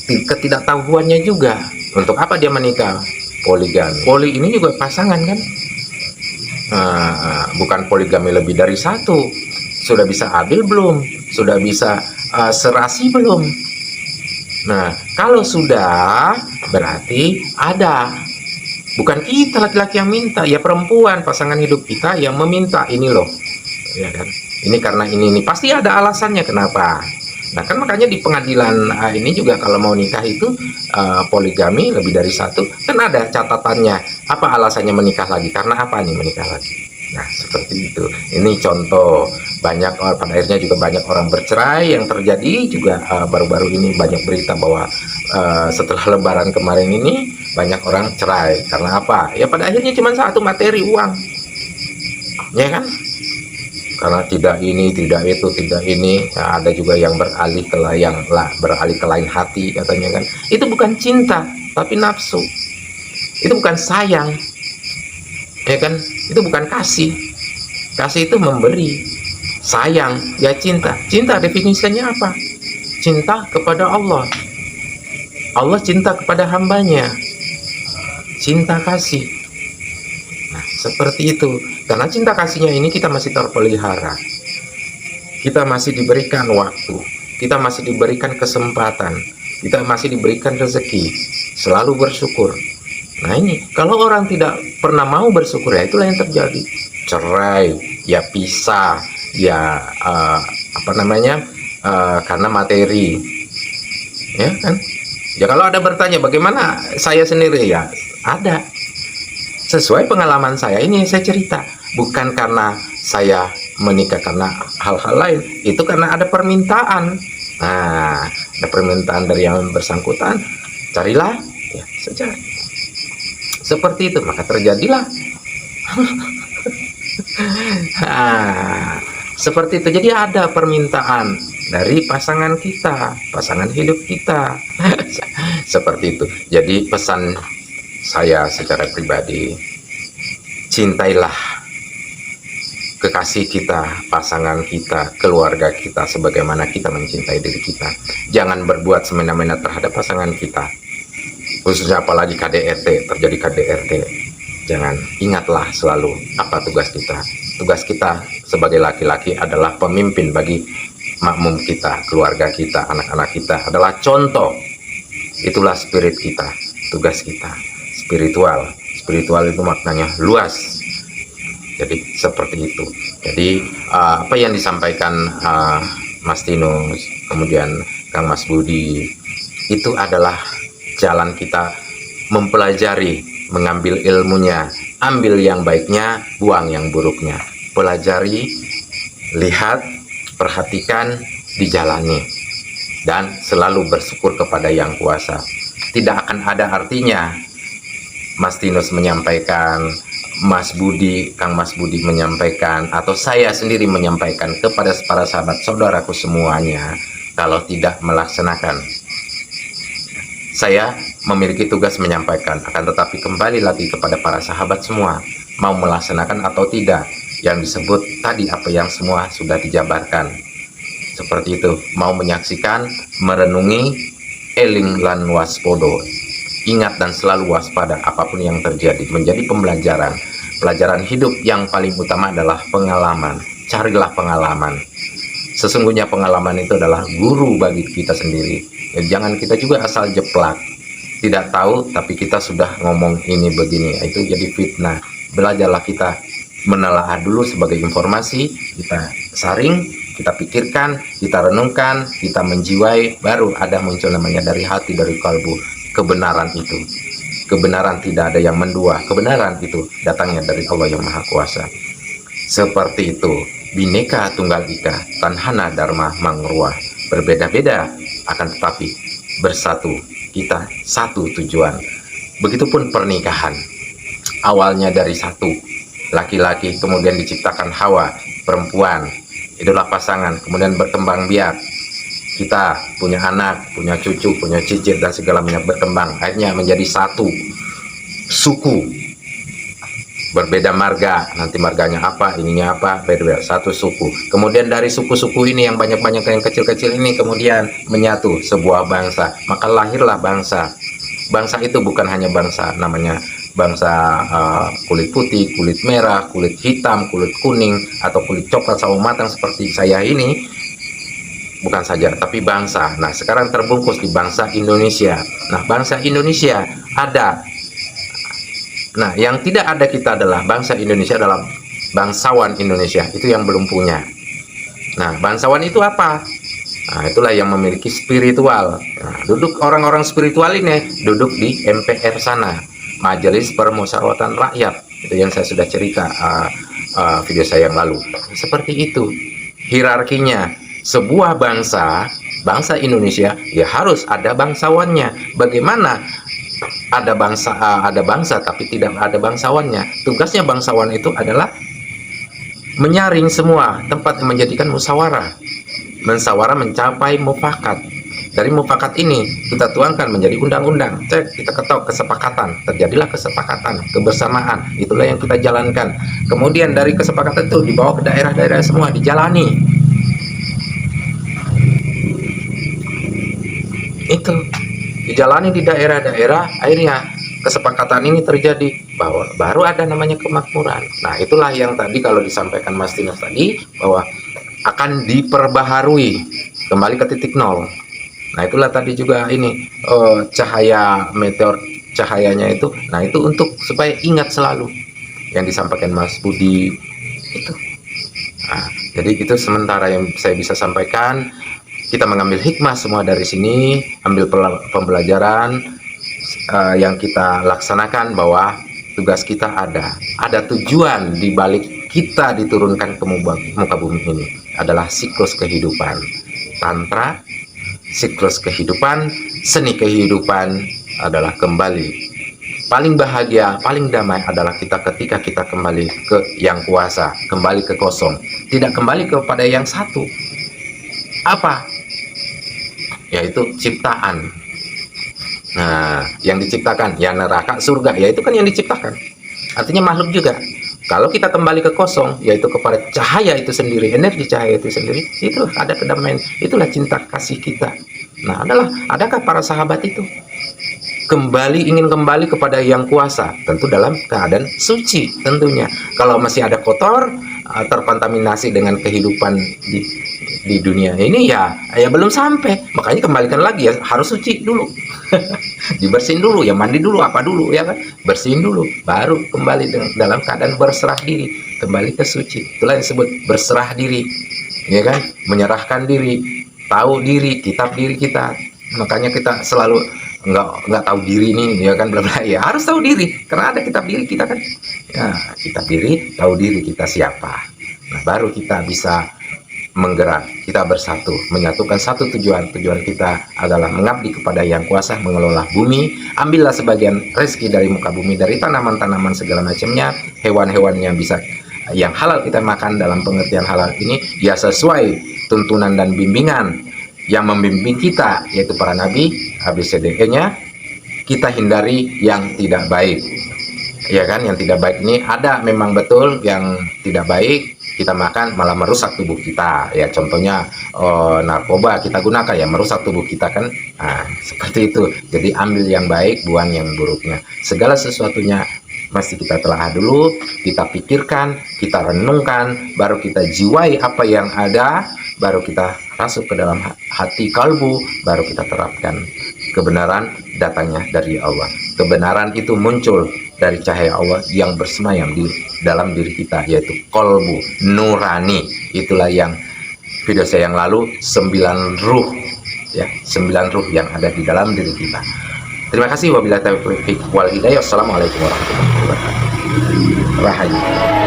[SPEAKER 1] ketidaktahuannya juga untuk apa dia menikah. Poligami. Poli ini juga pasangan kan? Bukan poligami lebih dari 1. Sudah bisa adil belum? Sudah bisa serasi belum? Nah, kalau sudah berarti ada. Bukan kita laki-laki yang minta, ya perempuan pasangan hidup kita yang meminta ini loh. Ya kan? Ini karena ini pasti ada alasannya kenapa. Nah, kan makanya di pengadilan ini juga kalau mau nikah itu poligami lebih dari 1, kan ada catatannya. Apa alasannya menikah lagi? Karena apa nih menikah lagi? Nah, seperti itu. Ini contoh. Banyak pada akhirnya juga banyak orang bercerai yang terjadi juga baru-baru ini banyak berita bahwa setelah Lebaran kemarin ini banyak orang cerai. Karena apa? Ya pada akhirnya cuma satu, materi, uang. Ya kan? karena tidak ini, tidak itu, tidak ini. Nah, ada juga yang beralih ke lain hati katanya kan. Itu bukan cinta, tapi nafsu. Itu bukan sayang, ya kan? Itu bukan kasih. Kasih itu memberi, sayang ya cinta. Cinta definisinya apa? Cinta kepada Allah. Allah cinta kepada hambanya. Cinta kasih. Nah, seperti itu. Karena cinta kasihnya ini kita masih terpelihara. Kita masih diberikan waktu. Kita masih diberikan kesempatan. Kita masih diberikan rezeki. Selalu bersyukur. Nah ini, kalau orang tidak pernah mau bersyukur, ya itulah yang terjadi. Cerai, ya pisah, ya karena materi. Ya kan? Ya kalau ada bertanya bagaimana saya sendiri, ya ada. Sesuai pengalaman saya ini saya cerita, bukan karena saya menikah karena hal-hal lain, itu karena ada permintaan. Nah, ada permintaan dari yang bersangkutan, carilah, ya saja. Seperti itu, maka terjadilah. Nah, seperti itu. Jadi ada permintaan dari pasangan kita, pasangan hidup kita. Seperti itu. Jadi pesan saya secara pribadi, cintailah kekasih kita, pasangan kita, keluarga kita sebagaimana kita mencintai diri kita. Jangan berbuat semena-mena terhadap pasangan kita, khususnya apalagi KDRT, terjadi KDRT. Jangan, ingatlah selalu apa tugas kita. Tugas kita sebagai laki-laki adalah pemimpin bagi makmum kita, keluarga kita, anak-anak kita, adalah contoh. Itulah spirit kita, tugas kita. Spiritual itu maknanya luas. Jadi seperti itu. Jadi apa yang disampaikan Mas Tinus, kemudian Kang Mas Budi, itu adalah jalan kita mempelajari, mengambil ilmunya, ambil yang baiknya, buang yang buruknya. Pelajari, lihat, perhatikan, dijalani, dan selalu bersyukur kepada Yang Kuasa. Tidak akan ada artinya Mas Tinus menyampaikan, Mas Budi, Kang Mas Budi menyampaikan, atau saya sendiri menyampaikan kepada para sahabat saudaraku semuanya, kalau tidak melaksanakan. Saya memiliki tugas menyampaikan, akan tetapi kembali lagi kepada para sahabat semua, mau melaksanakan atau tidak. Yang disebut tadi apa yang semua sudah dijabarkan. Seperti itu, mau menyaksikan, merenungi, eling lan waspodo. Ingat dan selalu waspada apapun yang terjadi, menjadi pembelajaran. Pelajaran hidup yang paling utama adalah pengalaman. Carilah pengalaman. Sesungguhnya pengalaman itu adalah guru bagi kita sendiri. Jangan kita juga asal jeplak, tidak tahu tapi kita sudah ngomong ini begini, itu jadi fitnah. Belajarlah kita menelaah dulu sebagai informasi, kita saring, kita pikirkan, kita renungkan, kita menjiwai, baru ada muncul namanya dari hati, dari kalbu, kebenaran itu. Kebenaran tidak ada yang mendua, kebenaran itu datangnya dari Allah yang Maha Kuasa. Seperti itu, Bhinneka Tunggal Ika, Tanhana Dharma Mangruah. Berbeda-beda, akan tetapi bersatu, kita satu tujuan. Begitupun pernikahan, awalnya dari satu, laki-laki, kemudian diciptakan Hawa, perempuan, itulah pasangan, kemudian berkembang biak. Kita punya anak, punya cucu, punya cicit, dan segala macam berkembang. Akhirnya menjadi satu suku. Berbeda marga, nanti marganya apa, ininya apa, beda-beda, satu suku. Kemudian dari suku-suku ini yang banyak-banyak, yang kecil-kecil ini kemudian menyatu sebuah bangsa. Maka lahirlah bangsa. Bangsa itu bukan hanya bangsa namanya bangsa kulit putih, kulit merah, kulit hitam, kulit kuning, atau kulit coklat sawo matang seperti saya ini. Bukan saja, tapi bangsa. Nah, sekarang terbungkus di bangsa Indonesia. Nah, bangsa Indonesia ada. Nah, yang tidak ada kita adalah bangsa Indonesia, adalah bangsawan Indonesia. Itu yang belum punya. Nah, bangsawan itu apa? Nah, itulah yang memiliki spiritual. Nah, duduk orang-orang spiritual ini duduk di MPR sana, Majelis Permusyawaratan Rakyat. Itu yang saya sudah cerita video saya yang lalu. Seperti itu hierarkinya. Sebuah bangsa, bangsa Indonesia, ya harus ada bangsawannya. Bagaimana ada bangsa tapi tidak ada bangsawannya? Tugasnya bangsawan itu adalah menyaring semua tempat yang menjadikan musyawarah mencapai mufakat. Dari mufakat ini kita tuangkan menjadi undang-undang, cek, kita ketok kesepakatan, terjadilah kesepakatan, kebersamaan, itulah yang kita jalankan. Kemudian dari kesepakatan itu dibawa ke daerah-daerah semua, dijalani. Itu dijalani di daerah-daerah, akhirnya kesepakatan ini terjadi, bahwa baru ada namanya kemakmuran. Nah, itulah yang tadi kalau disampaikan Mas Dinas tadi, bahwa akan diperbaharui kembali ke titik nol. Nah, itulah tadi juga ini cahaya meteor, cahayanya itu. Nah, itu untuk supaya ingat selalu yang disampaikan Mas Budi itu. Nah, jadi itu sementara yang saya bisa sampaikan. Kita mengambil hikmah semua dari sini, ambil pembelajaran yang kita laksanakan, bahwa tugas kita ada tujuan di balik kita diturunkan ke muka bumi ini, adalah siklus kehidupan tantra, siklus kehidupan, seni kehidupan adalah kembali. Paling bahagia, paling damai adalah kita ketika kita kembali ke yang kuasa, kembali ke kosong, tidak kembali kepada yang satu. Apa? Yaitu ciptaan. Nah, yang diciptakan ya neraka, surga, ya itu kan yang diciptakan. Artinya makhluk juga. Kalau kita kembali ke kosong, yaitu kepada cahaya itu sendiri, energi cahaya itu sendiri, itulah ada kedamaian, itulah cinta kasih kita. Nah, adakah para sahabat itu ingin kembali kepada yang kuasa, tentu dalam keadaan suci tentunya. Kalau masih ada kotor, terkontaminasi dengan kehidupan di dunia ini, ya belum sampai. Makanya kembalikan lagi, ya harus suci dulu. Dibersihin dulu, ya mandi dulu, apa dulu, ya kan, bersihin dulu, baru kembali dalam keadaan berserah diri, kembali ke suci. Itulah yang disebut berserah diri, ya kan, menyerahkan diri, tahu diri, kitab diri kita. Makanya kita selalu nggak tahu diri nih, ya kan, bla bla, ya harus tahu diri, karena ada kitab diri kita kan, ya kitab diri, tahu diri kita siapa. Nah, baru kita bisa menggerak, kita bersatu, menyatukan satu tujuan kita adalah mengabdi kepada yang kuasa, mengelola bumi. Ambillah sebagian rezeki dari muka bumi, dari tanaman-tanaman segala macamnya, hewan-hewan yang bisa, yang halal kita makan. Dalam pengertian halal ini ya sesuai tuntunan dan bimbingan yang membimbing kita, yaitu para nabi, ABCDE-nya. Kita hindari yang tidak baik, ya kan. Yang tidak baik ini ada memang betul, yang tidak baik kita makan malah merusak tubuh kita, ya contohnya narkoba kita gunakan, ya merusak tubuh kita kan. Nah, seperti itu. Jadi ambil yang baik, buang yang buruknya. Segala sesuatunya mesti kita telah dulu, kita pikirkan, kita renungkan, baru kita jiwai apa yang ada, baru kita masuk ke dalam hati kalbu, baru kita terapkan. Kebenaran datangnya dari Allah. Kebenaran itu muncul dari cahaya Allah yang bersemayam di dalam diri kita, yaitu kolbu nurani. Itulah yang video saya yang lalu, 9 ruh, ya 9 ruh yang ada di dalam diri kita. Terima kasih. Wabillahi taufiq wal hidayah. Wassalamualaikum warahmatullahi wabarakatuh. Rahayu.